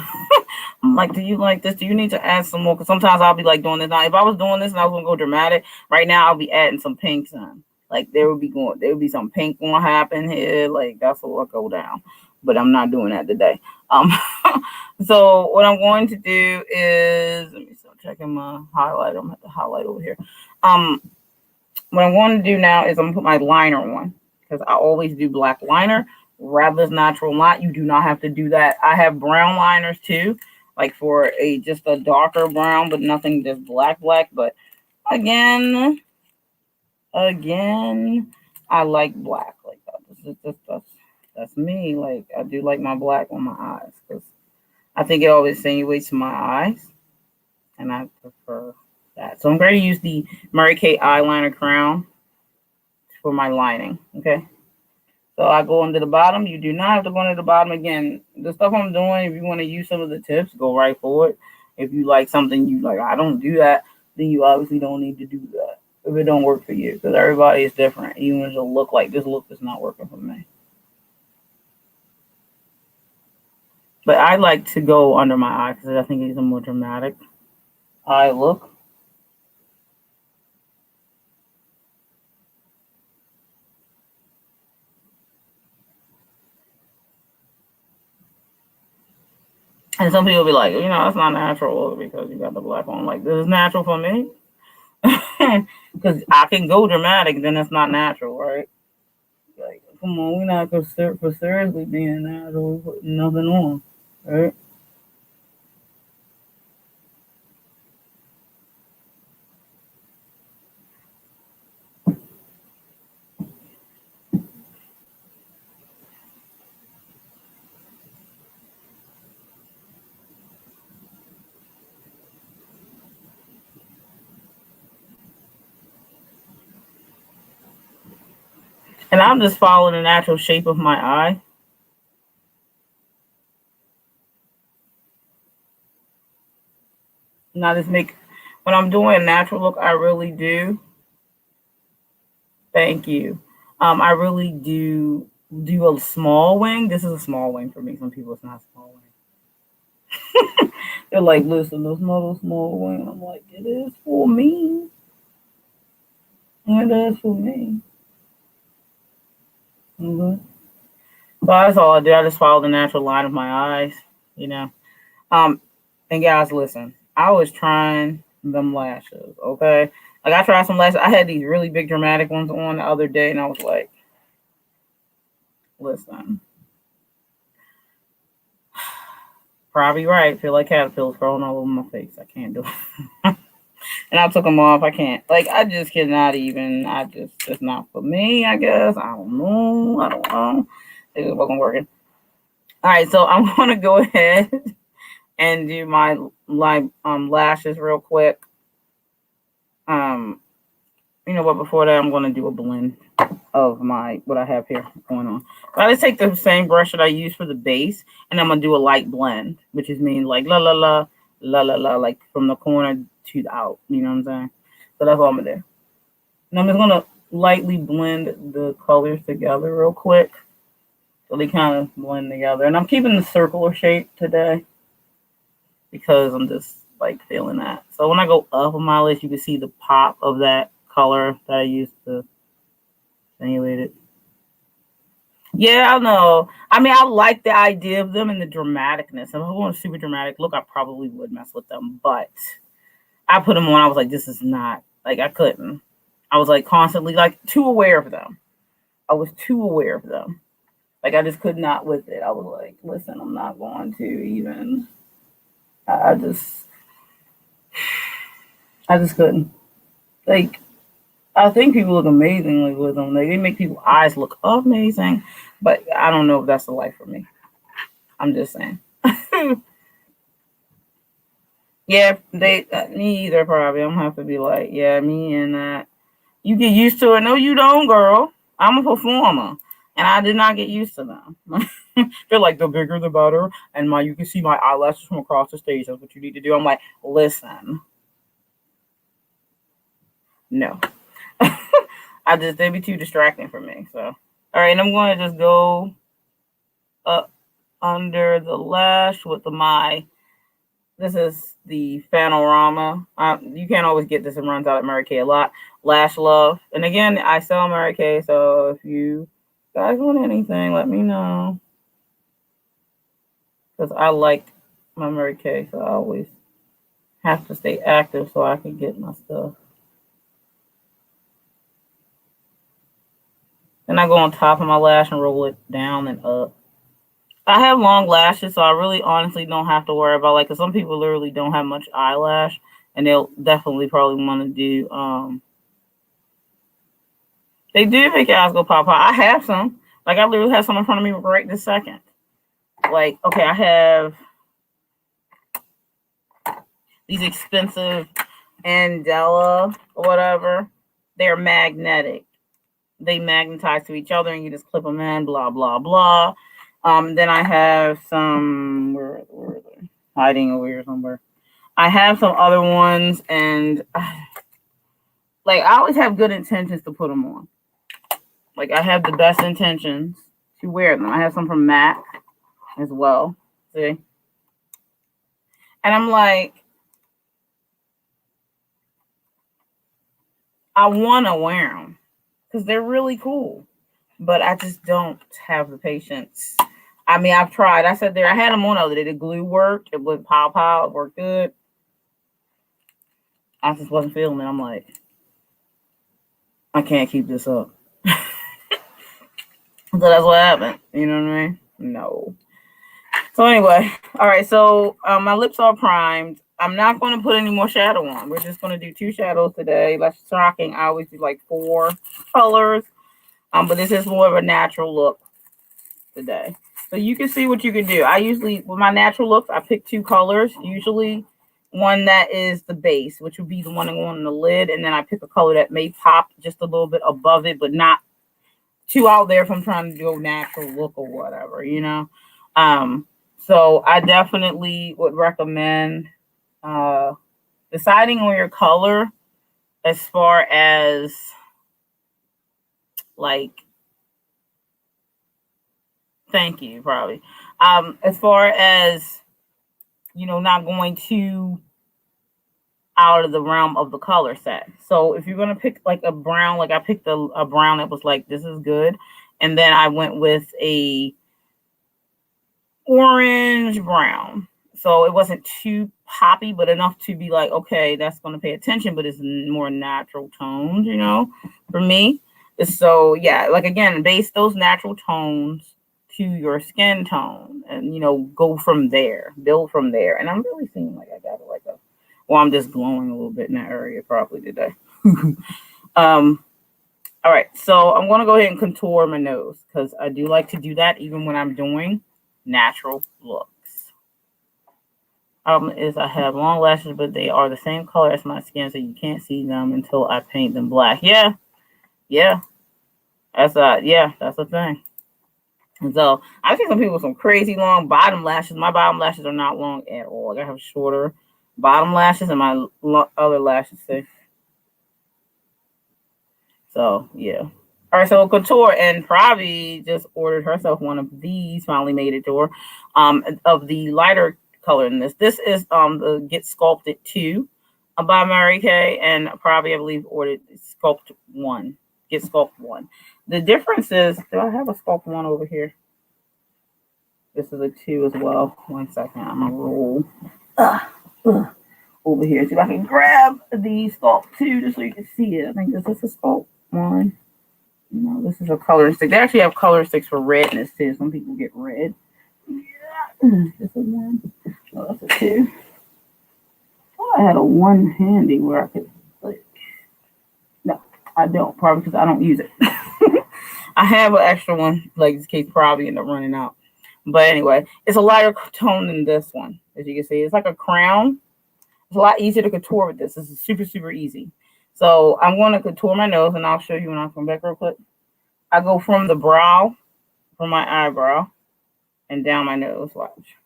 I'm like, do you like this? Do you need to add some more? Because sometimes I'll be like doing this. Now, if I was doing this and I was gonna go dramatic, right now I'll be adding some pinks in. Like there would be some pink gonna happen here. Like that's what will go down. But I'm not doing that today. So what I'm going to do is let me start checking my highlight. I'm gonna have to highlight over here. What I'm going to do now is I'm gonna put my liner on because I always do black liner rather than natural light. You do not have to do that. I have brown liners too, like for just a darker brown, but nothing just black. But again, I like black like that. This is just That's me. Like, I do like my black on my eyes because I think it always insinuates my eyes, and I prefer that. So I'm going to use the Mary Kay eyeliner crown for my lining. Okay. So I go under the bottom. You do not have to go under the bottom again. The stuff I'm doing, if you want to use some of the tips, go right for it. If you like something you like, I don't do that, then you obviously don't need to do that. If it don't work for you, because everybody is different. Even if it'll look like this look is not working for me. But I like to go under my eye because I think it's a more dramatic eye look. And some people be like, you know, that's not natural because you got the black on. Like, this is natural for me. Because I can go dramatic, then it's not natural, right? Like, come on, we're not for seriously being natural. We're putting nothing on, right? And I'm just following the natural shape of my eye. And I just make, when I'm doing a natural look, I really do. Thank you. I really do a small wing. This is a small wing for me. Some people it's not a small wing. They're like, listen, there's not a small wing. I'm like, it is for me. It is for me. Mm-hmm. So that's all I do. I just follow the natural line of my eyes, you know. And guys, listen, I was trying them lashes, okay? Like, I tried some lashes. I had these really big dramatic ones on the other day, and I was like, listen, probably right. Feel like caterpillars crawling all over my face. I can't do it. And I took them off. I can't. Like, I just cannot even. It's not for me, I guess. I don't know. It wasn't working. All right, so I'm going to go ahead and do my lashes real quick. You know what? Before that, I'm going to do a blend of what I have here going on. But I just take the same brush that I use for the base, and I'm going to do a light blend, which is mean like la la la la la la, like from the corner to the out. You know what I'm saying? So that's all I'm going to do. And I'm just going to lightly blend the colors together real quick, so they kind of blend together. And I'm keeping the circular shape today because I'm just like feeling that. So when I go up on my list, you can see the pop of that color that I used to simulate it. Yeah, I know. I mean, I like the idea of them and the dramaticness. If I want a super dramatic look, I probably would mess with them. But I put them on. I was like, this is not, like, I couldn't. I was like constantly like too aware of them. I was too aware of them. Like, I just could not with it. I was like, listen, I'm not going to even. I just couldn't. Like, I think people look amazingly with them. Like, they make people's eyes look amazing, but I don't know if that's the life for me. I'm just saying. Yeah, me either. Probably, I'm gonna have to be like, yeah, me and that. You get used to it. No, you don't, girl. I'm a performer, and I did not get used to them. They're like, the bigger the better, and you can see my eyelashes from across the stage. That's what you need to do. I'm like, listen, no. They'd be too distracting for me. So, all right, I'm going to just go up under the lash with this is the Fanorama. You can't always get this. It runs out at Mary Kay a lot. Lash Love. And again, I sell Mary Kay, so if you guys want anything, let me know. Because I like my Mary Kay, so I always have to stay active so I can get my stuff. Then I go on top of my lash and roll it down and up. I have long lashes, so I really honestly don't have to worry about, like, because some people literally don't have much eyelash, and they'll definitely probably want to do, they do make your eyes go pop. I have some, Like, I literally have some in front of me right this second. Like, okay, I have these expensive Andela or whatever. They're magnetic. They magnetize to each other and you just clip them in, blah, blah, blah. Then I have some, where are they? Hiding over here somewhere. I have some other ones, and like, I always have good intentions to put them on. Like, I have the best intentions to wear them. I have some from MAC as well. See? And I'm like, I want to wear them because they're really cool, but I just don't have the patience. I mean, I've tried. I said there, I had them on the other day. The glue worked. It would pow. It worked good. I just wasn't feeling it. I'm like, I can't keep this up. So that's what happened. You know what I mean? No. So anyway, all right. So my lips are primed. I'm not going to put any more shadow on. We're just going to do 2 shadows today. That's shocking. I always do like 4 colors. But this is more of a natural look today. So you can see what you can do. I usually, with my natural looks, I pick 2 colors. Usually one that is the base, which would be the one that goes on the lid. And then I pick a color that may pop just a little bit above it, but not too out there if I'm trying to do a natural look or whatever, you know. So I definitely would recommend deciding on your color as far as like, thank you, probably. As far as, you know, not going too out of the realm of the color set. So if you're going to pick like a brown, like I picked a brown that was like, this is good. And then I went with a orange brown. So it wasn't too poppy, but enough to be like, okay, that's going to pay attention, but it's more natural tones, you know, for me. So yeah, like again, base those natural tones to your skin tone and, you know, go from there, build from there. And I'm really seeing like I got like a, well, I'm just glowing a little bit in that area probably today. All right, so I'm going to go ahead and contour my nose because I do like to do that even when I'm doing natural looks. Is I have long lashes, but they are the same color as my skin, so you can't see them until I paint them black. Yeah, that's the thing. And so I've seen some people with some crazy long bottom lashes. My bottom lashes are not long at all. Like I have shorter bottom lashes, and my other lashes say. So yeah. All right, so Couture and probably just ordered herself one of these. Finally made it to her. Of the lighter color in this. This is the Get Sculpted 2 by Mary Kay, and probably I believe ordered Sculpt 1. Get Sculpt 1. The difference is, do I have a Sculpt 1 over here? This is a 2 as well. 1 second, I'm gonna roll over here. See if I can grab the Sculpt 2 just so you can see it. I think this is a Sculpt 1. No, this is a color stick. They actually have color sticks for redness too. Some people get red. Yeah. This is 1. Oh, that's a 2. Oh, I had a 1 handy where I could like. No, I don't. Probably because I don't use it. I have an extra one, like this case probably end up running out. But anyway, it's a lighter tone than this one, as you can see. It's like a crown. It's a lot easier to contour with this. This is super, super easy. So I'm going to contour my nose, and I'll show you when I come back real quick. I go from the brow, from my eyebrow, and down my nose. Watch.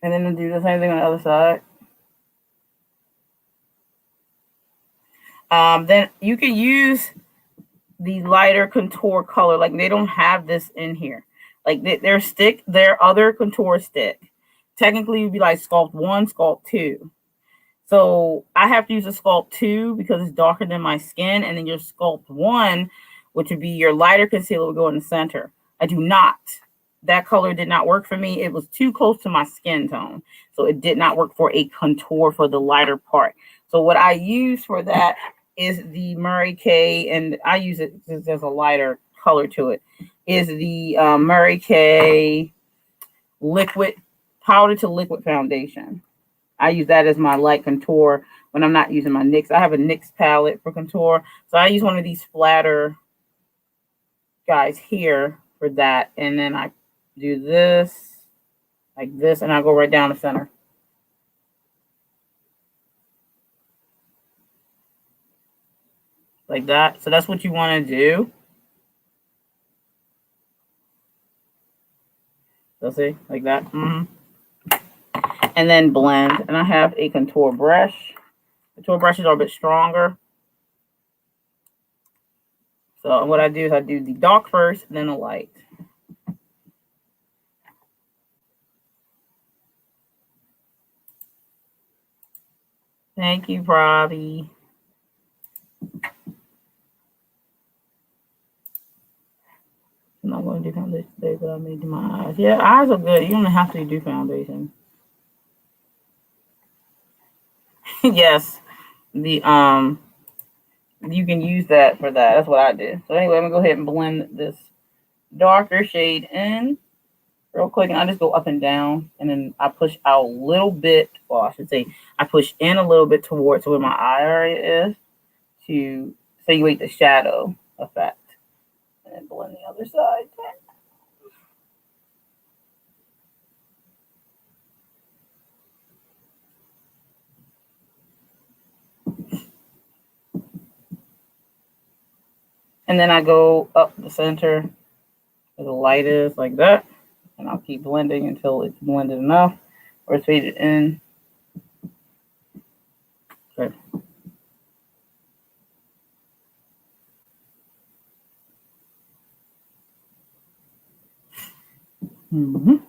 And then I'll do the same thing on the other side. Then you can use the lighter contour color. Like they don't have this in here. Like their other contour stick. Technically, it would be like Sculpt 1, Sculpt 2. So I have to use a Sculpt 2 because it's darker than my skin. And then your Sculpt 1, which would be your lighter concealer, will go in the center. I do not. That color did not work for me. It was too close to my skin tone. So it did not work for a contour for the lighter part. So what I use for that is the Mary Kay, and I use it because there's a lighter color to it, is the Mary Kay liquid powder to liquid foundation. I use that as my light contour when I'm not using my NYX. I have a NYX palette for contour. So I use one of these flatter guys here for that. And then I do this, like this, and I go right down the center. Like that. So that's what you want to do. So see, like that. And then blend. And I have a contour brush. Contour brushes are a bit stronger. So what I do is I do the dark first, then the light. Thank you, Pravi. I'm not going to do foundation today, but I may do my eyes. Yeah, eyes are good. You don't have to do foundation. Yes, the you can use that for that. That's what I did. So anyway, I'm gonna go ahead and blend this darker shade in real quick, and I just go up and down, and then I push out a little bit. Well, I should say I push in a little bit towards where my eye area is to accentuate the shadow effect, and then blend the other side. And then I go up the center where the light is, like that. And I'll keep blending until it's blended enough or it's faded in. Okay. And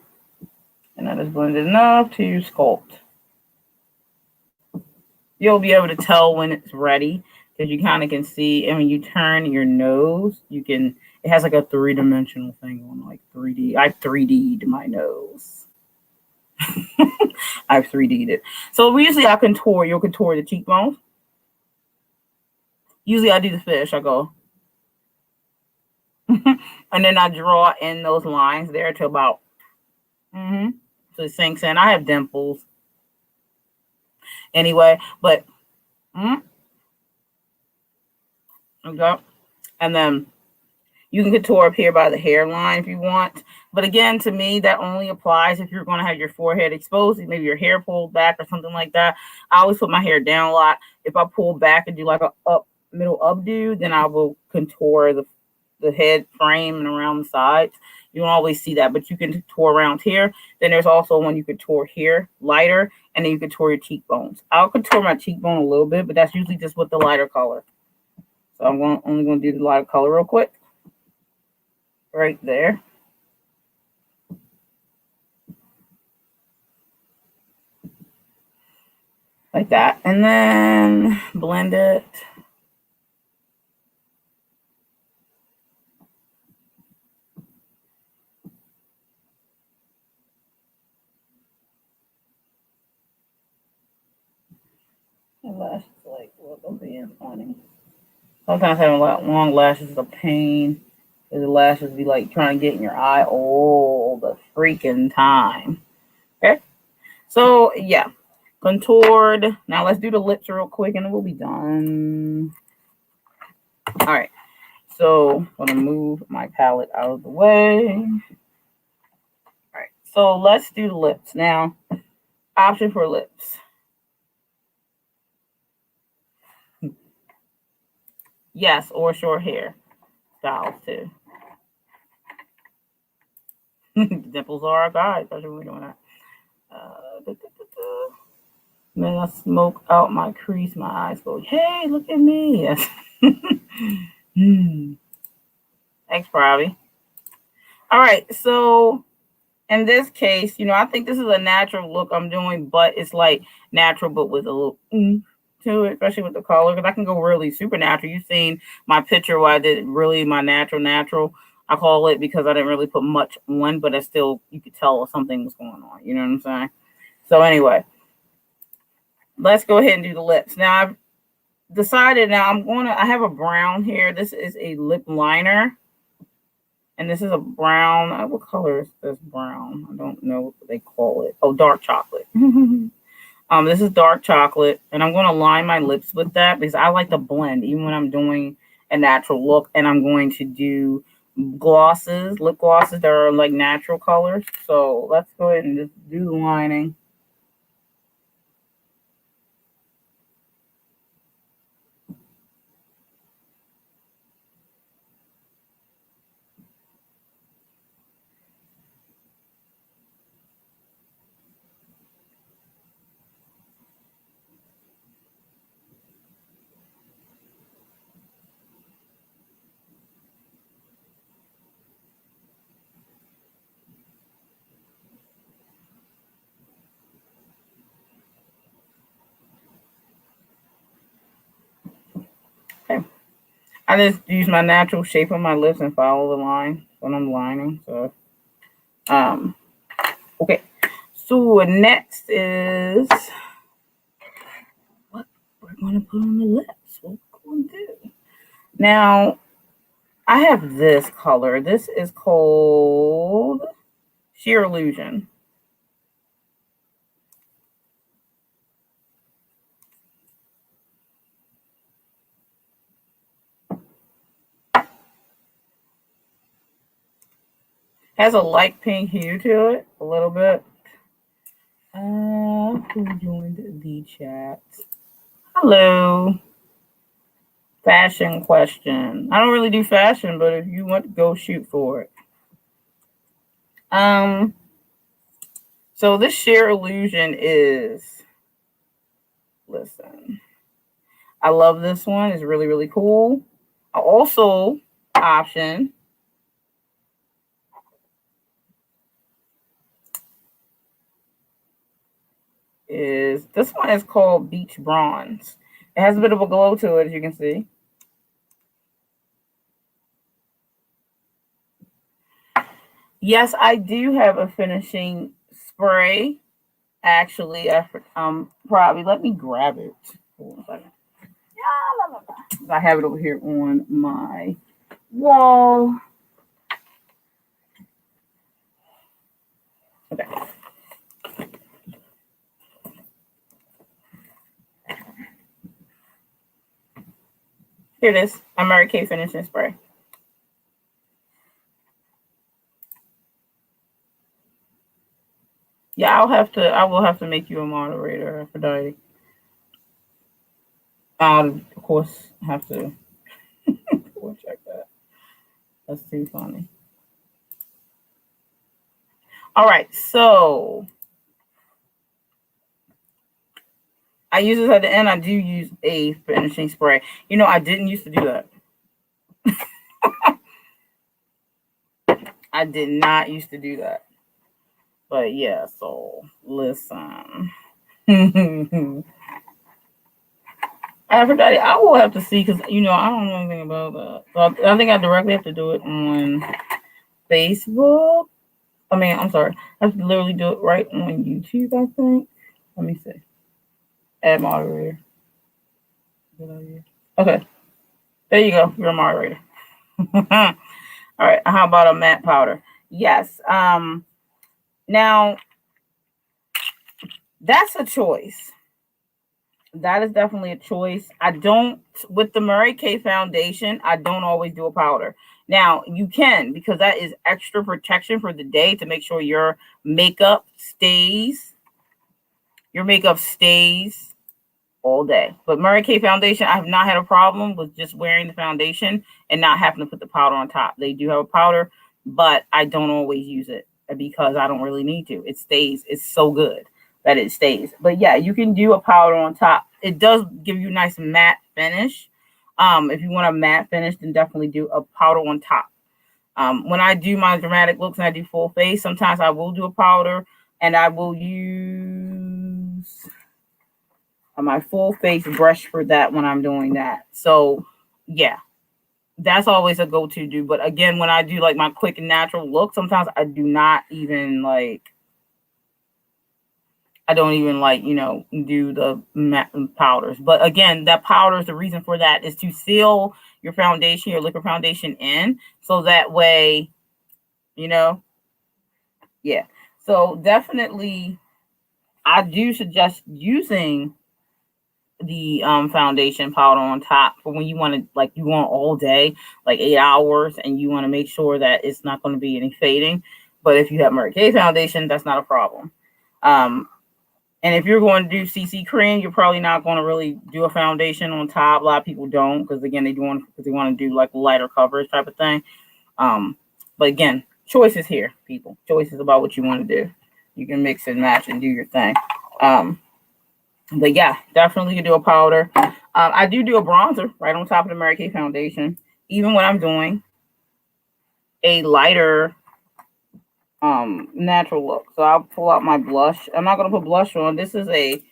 that is blended enough to sculpt. You'll be able to tell when it's ready because you kind of can see, and when you turn your nose, you can, it has like a 3-dimensional thing on, like 3D. I 3D'd my nose. I've 3D'd it. So usually I contour, you'll contour the cheekbones. Usually I do the fish, I go. And then I draw in those lines there to about, so it sinks in. I have dimples. Anyway, but, okay. And then you can contour up here by the hairline if you want. But again, to me, that only applies if you're going to have your forehead exposed, maybe your hair pulled back or something like that. I always put my hair down a lot. If I pull back and do like a middle updo, then I will contour the head frame and around the sides. You don't always see that, but you can contour around here. Then there's also one you contour here, lighter, and then you contour your cheekbones. I'll contour my cheekbone a little bit, but that's usually just with the lighter color. So I'm only going to do the lighter color real quick. Right there. Like that. And then blend it. And lashes, like, what will be funny. Sometimes having long lashes is a pain. Because the lashes be like trying to get in your eye all the freaking time. Okay. So yeah. Contoured. Now let's do the lips real quick and then we'll be done. All right. So I'm going to move my palette out of the way. All right. So let's do the lips. Now, option for lips. Yes, or short hair styles too. Dimples are our guide, especially when we're doing that. Then I smoke out my crease, my eyes go, hey, look at me. Yes. Thanks, Pravi. All right, so in this case, I think this is a natural look I'm doing, but it's like natural, but with a little to it, especially with the color, because I can go really super natural. You've seen my picture where I did really my natural. I call it because I didn't really put much on, but I still, you could tell something was going on. You know what I'm saying? So anyway, let's go ahead and do the lips. Now I've decided I have a brown here. This is a lip liner. And this is a brown. What color is this brown? I don't know what they call it. Oh, dark chocolate. This is dark chocolate, and I'm going to line my lips with that because I like to blend even when I'm doing a natural look. And I'm going to do glosses, lip glosses that are like natural colors. So let's go ahead and just do the lining. Okay. I just use my natural shape of my lips and follow the line when I'm lining. So, okay. So next is what we're going to put on the lips. What we're going to do now. I have this color. This is called Sheer Illusion. Has a light pink hue to it, a little bit. Who joined the chat? Hello. Fashion question. I don't really do fashion, but if you want to go shoot for it. So this Sheer Illusion is, listen, I love this one. It's really, really cool. Also, option is this one is called Beach Bronze. It has a bit of a glow to it, as you can see. Yes, I do have a finishing spray. Actually, probably let me grab it. Hold on a second. I have it over here on my wall. Okay. Here it is. A Mary Kay finishing spray. Yeah, I will have to make you a moderator, Aphrodite. Of course, have to check that. That's too funny. All right, so I use this at the end. I do use a finishing spray. You know, I didn't used to do that. I did not used to do that. But yeah, so listen. Aphrodite, I will have to see because I don't know anything about that. So I think I directly have to do it on Facebook. I'm sorry. I have to literally do it right on YouTube, I think. Let me see. Add moderator. Okay. There you go. You're a moderator. All right. How about a matte powder? Yes. Now, that's a choice. That is definitely a choice. With the Mary Kay foundation, I don't always do a powder. Now, you can, because that is extra protection for the day to make sure your makeup stays all day. But Mary Kay foundation, I have not had a problem with just wearing the foundation and not having to put the powder on top. They do have a powder, but I don't always use it because I don't really need to. It stays. It's so good that it stays. But yeah, you can do a powder on top. It does give you a nice matte finish. If you want a matte finish, then definitely do a powder on top. When I do my dramatic looks and I do full face, sometimes I will do a powder and I will use my full face brush for that when I'm doing that. So yeah, that's always a go-to do. But again, when I do like my quick and natural look, sometimes I do not even I don't even do the matte powders. But again, that powder is the reason for that is to seal your foundation, your liquid foundation in, so that way, yeah. So definitely I do suggest using the foundation powder on top for when you want to, like, you want all day, like 8 hours, and you want to make sure that it's not going to be any fading. But if you have Mary Kay foundation, that's not a problem. And if you're going to do CC cream, you're probably not going to really do a foundation on top. A lot of people don't, because again, they want to do like lighter coverage type of thing. But again, choice is here, people. Choice is about what you want to do. You can mix and match and do your thing. But yeah, definitely can do a powder. I do a bronzer right on top of the Mary Kay foundation, even when I'm doing a lighter natural look. So I'll pull out my blush. I'm not gonna put blush on. This is a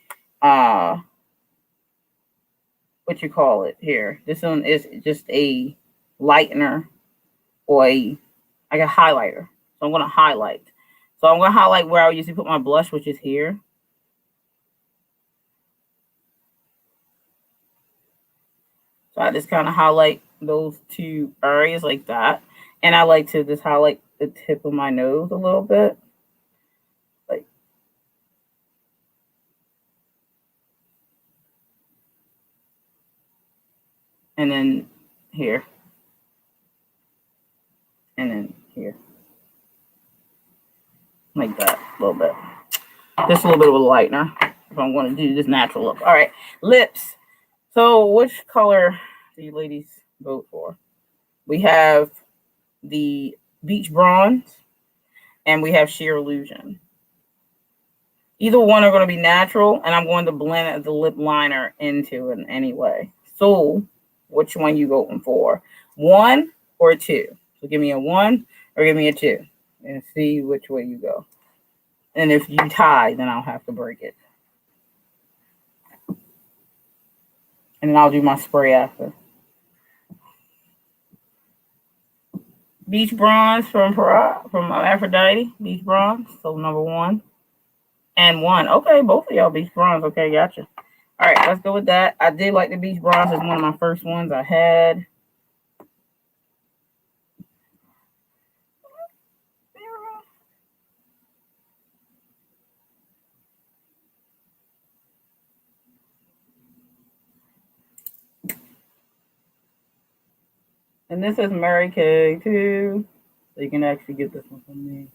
what you call it here. This one is just a lightener or like a highlighter. So I'm gonna highlight. So I'm gonna highlight where I usually put my blush, which is here. So I just kind of highlight those two areas like that. And I like to just highlight the tip of my nose a little bit. Like, and then here. And then here. Like that, a little bit. Just a little bit of a lightener if I'm going to do this natural look. All right, lips. So which color do you ladies vote for? We have the Beach Bronze and we have Sheer Illusion. Either one are going to be natural, and I'm going to blend the lip liner into it anyway. So which one you voting for? 1 or 2? So give me a 1 or give me a 2 and see which way you go. And if you tie, then I'll have to break it. And then I'll do my spray after. Beach Bronze from Aphrodite. Beach Bronze. So number 1 and 1. Okay, both of y'all Beach Bronze. Okay, gotcha. All right, let's go with that. I did like the Beach Bronze. It's one of my first ones I had. And this is Mary Kay too. So you can actually get this one from me.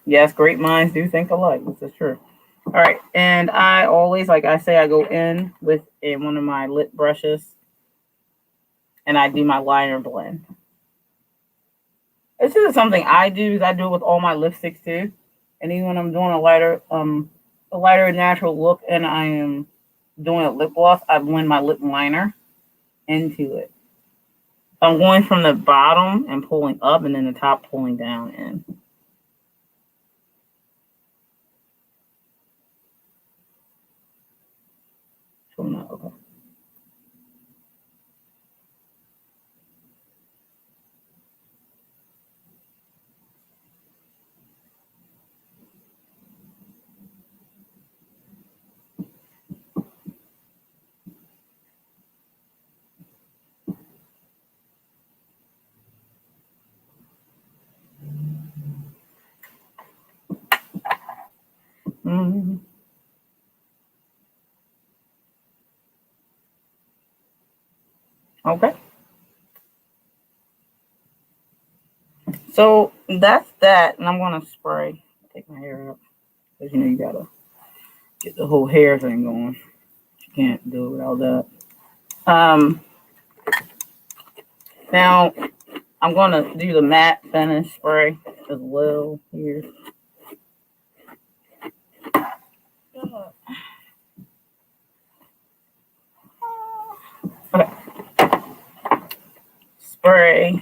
Yes, great minds do think alike. This is true. All right. And I always, like I say, I go in with one of my lip brushes and I do my liner blend. This is something I do. I do it with all my lipsticks too. And even when I'm doing a lighter natural look and I am doing a lip gloss, I blend my lip liner into it. I'm going from the bottom and pulling up, and then the top pulling down in. So not okay. Mm-hmm. Okay. So that's that, and I'm gonna spray. Take my hair out because you gotta get the whole hair thing going. You can't do it without that. Now I'm gonna do the matte finish spray as well here. Okay. Spray.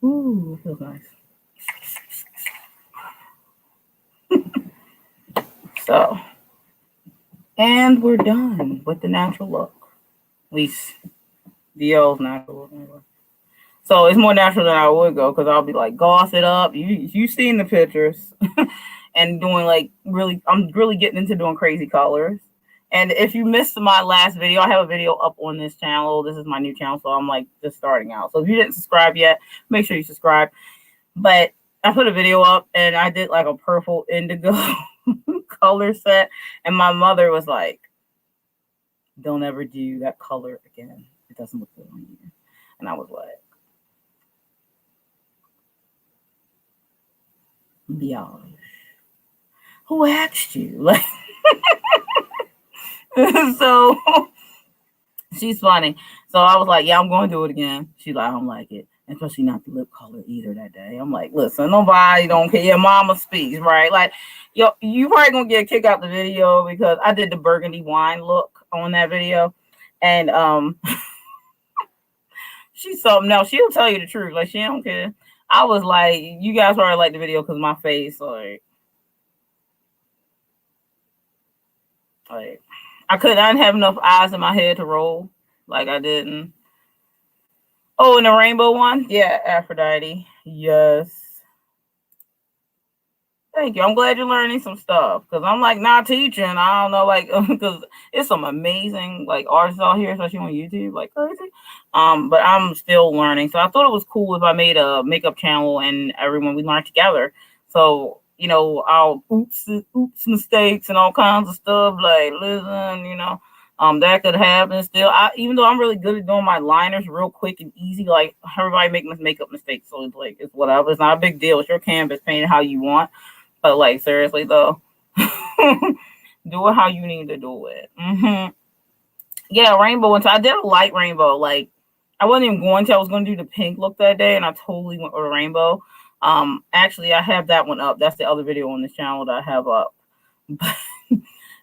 Ooh, feels nice. So, and we're done with the natural look. At least DL's natural look. Anyway. So it's more natural than I would go because I'll be like gloss it up. You seen the pictures, and doing like I'm really getting into doing crazy colors. And if you missed my last video, I have a video up on this channel. This is my new channel, so I'm like just starting out. So if you didn't subscribe yet, make sure you subscribe. But I put a video up and I did like a purple indigo color set. And my mother was like, don't ever do that color again. It doesn't look good on you. And I was like, Biatch, who asked you? Like, so she's funny. So I was like, yeah, I'm going to do it again. She's like, I don't like it. Especially not the lip color either that day. I'm like, listen, nobody don't care. Your mama speaks, right? Like, yo, you probably gonna get a kick out the video because I did the burgundy wine look on that video. And she's something else. She'll tell you the truth. Like, she don't care. I was like, you guys probably like the video because my face, like I didn't have enough eyes in my head to roll. Like I didn't. Oh, and the rainbow one? Yeah, Aphrodite. Yes. Thank you. I'm glad you're learning some stuff because I'm like not teaching. I don't know, like because it's some amazing like artists out here, especially on YouTube, like crazy. But I'm still learning. So I thought it was cool if I made a makeup channel and everyone we learn together. So you know, I'll oops mistakes and all kinds of stuff. Like listen, you know. That could happen still. Even though I'm really good at doing my liners real quick and easy, like everybody make makeup mistakes. So it's like, it's whatever. It's not a big deal. It's your canvas, paint it how you want. But like, seriously though, do it how you need to do it. Yeah, rainbow. And so I did a light rainbow. Like I wasn't even going to, I was going to do the pink look that day. And I totally went with a rainbow. Actually I have that one up. That's the other video on this channel that I have up. But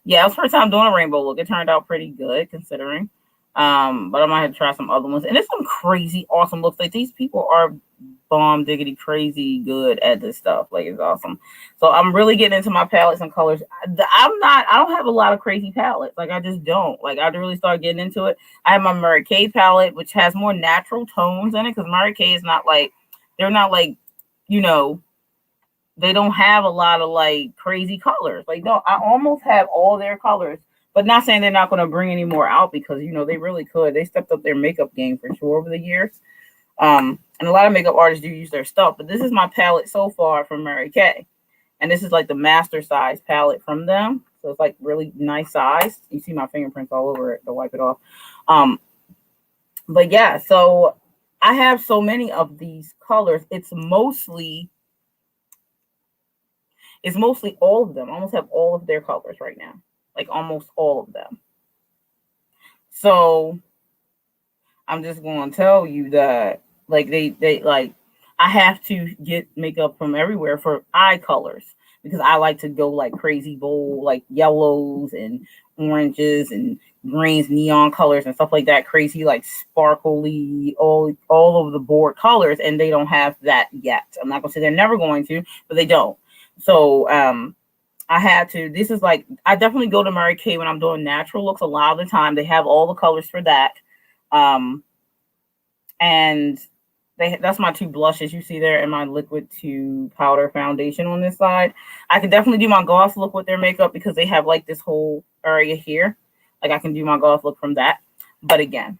yeah, it was first time doing a rainbow look. It turned out pretty good considering. But I might have to try some other ones. And it's some crazy, awesome looks. Like these people are bomb diggity crazy good at this stuff. Like it's awesome. So I'm really getting into my palettes and colors. I don't have a lot of crazy palettes. Like I just don't. Like I really started getting into it. I have my Mary Kay palette, which has more natural tones in it because Mary Kay is not like, they're not like, you know, they don't have a lot of like crazy colors. Like, no, I almost have all their colors, but not saying they're not going to bring any more out because, you know, they really could. They stepped up their makeup game for sure over the years. And a lot of makeup artists do use their stuff, but this is my palette so far from Mary Kay. And this is like the master size palette from them. So it's like really nice size. You see my fingerprints all over it to wipe it off. But yeah, so I have so many of these colors. It's mostly all of them. I almost have all of their colors right now. Like almost all of them. So I'm just going to tell you that like they like I have to get makeup from everywhere for eye colors because I like to go like crazy bold, like yellows and oranges and greens, neon colors and stuff like that. Crazy, like sparkly, all over the board colors. And they don't have that yet. I'm not going to say they're never going to, but they don't. So, I had to, this is like, I definitely go to Mary Kay when I'm doing natural looks a lot of the time. They have all the colors for that. And that's my two blushes you see there and my liquid to powder foundation on this side. I can definitely do my gloss look with their makeup because they have like this whole area here. Like I can do my gloss look from that. But again,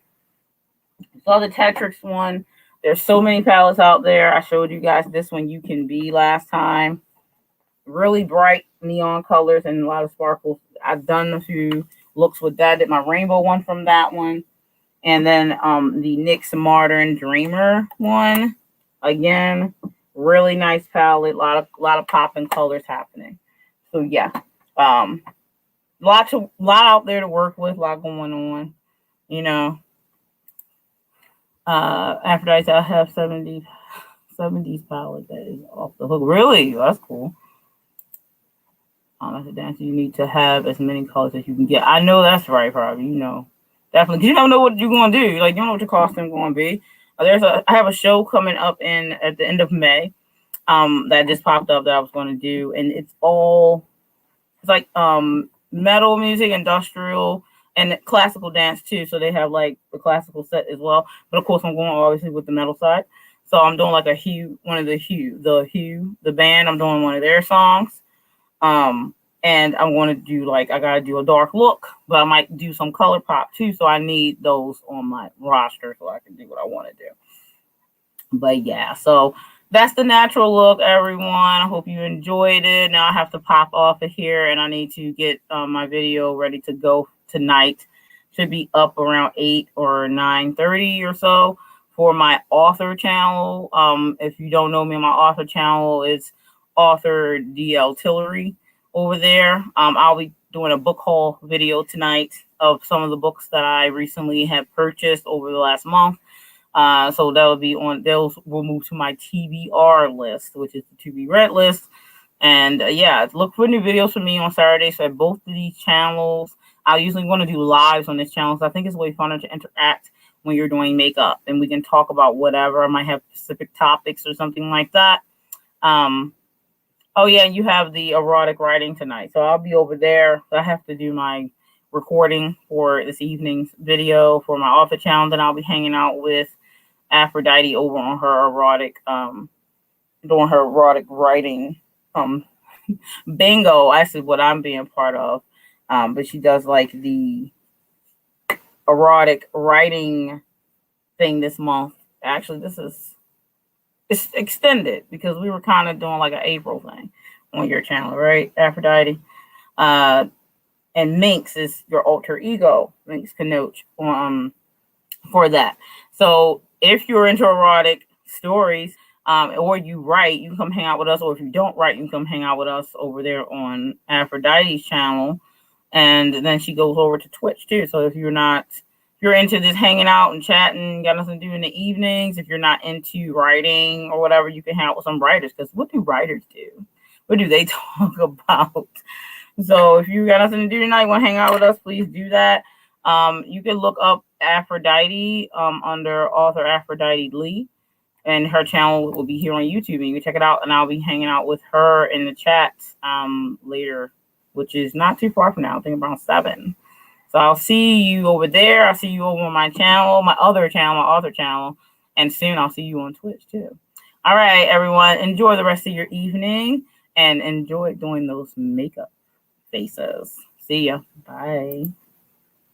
so the Tetrix one, there's so many palettes out there. I showed you guys this one, You Can Be, last time. Really bright neon colors and a lot of sparkles. I've done a few looks with that. Did my rainbow one from that one. And then the NYX Modern Dreamer one. Again, really nice palette. A lot of popping colors happening. So yeah. Lot out there to work with, a lot going on. You know. Aphrodite, I have 70s palette that is off the hook. Really? That's cool. As a dancer, you need to have as many colors as you can get. I know that's right, probably. You know, definitely. Because you don't know what you're going to do. Like, you don't know what your costume going to be. I have a show coming up at the end of May that just popped up that I was going to do. And it's like metal music, industrial, and classical dance, too. So they have, like, the classical set as well. But, of course, I'm going, obviously, with the metal side. So I'm doing, like, the band. I'm doing one of their songs. And And I'm going to do like, I got to do a dark look, but I might do some color pop too. So I need those on my roster so I can do what I want to do. But yeah, so that's the natural look, everyone. I hope you enjoyed it. Now I have to pop off of here and I need to get my video ready to go tonight. Should be up around 8 or 9:30 or so for my author channel. If you don't know me, my author channel is author DL Tillery over there. I'll be doing a book haul video tonight of some of the books that I recently have purchased over the last month. So that will be on, those will move to my TBR list, which is the to be read list. And yeah, look for new videos from me on Saturdays at both of these channels. I usually want to do lives on this channel, so I think it's way funner to interact when you're doing makeup, and we can talk about whatever. I might have specific topics or something like that. Oh yeah, you have the erotic writing tonight, so I'll be over there. I have to do my recording for this evening's video for my author channel. Then I'll be hanging out with Aphrodite over on her erotic, doing her erotic writing, bingo. Actually, what I'm being part of, but she does like the erotic writing thing this month. Actually, it's extended because we were kind of doing like an April thing on your channel, right, Aphrodite? And Minx is your alter ego, Minx Kanoch, for that. So if you're into erotic stories, or you write, you can come hang out with us. Or if you don't write, you can come hang out with us over there on Aphrodite's channel. And then she goes over to Twitch too. So if you're into this hanging out and chatting, got nothing to do in the evenings, if you're not into writing or whatever, you can hang out with some writers. Because what do writers do? What do they talk about? So if you got nothing to do tonight, want to hang out with us, please do that. You can look up Aphrodite under author Aphrodite Lee, and her channel will be here on YouTube, and you can check it out. And I'll be hanging out with her in the chat later, which is not too far from now. I think around 7. So I'll see you over there. I'll see you over on my channel, my other channel, my author channel, and soon I'll see you on Twitch too. All right, everyone, enjoy the rest of your evening and enjoy doing those makeup faces. See ya. Bye.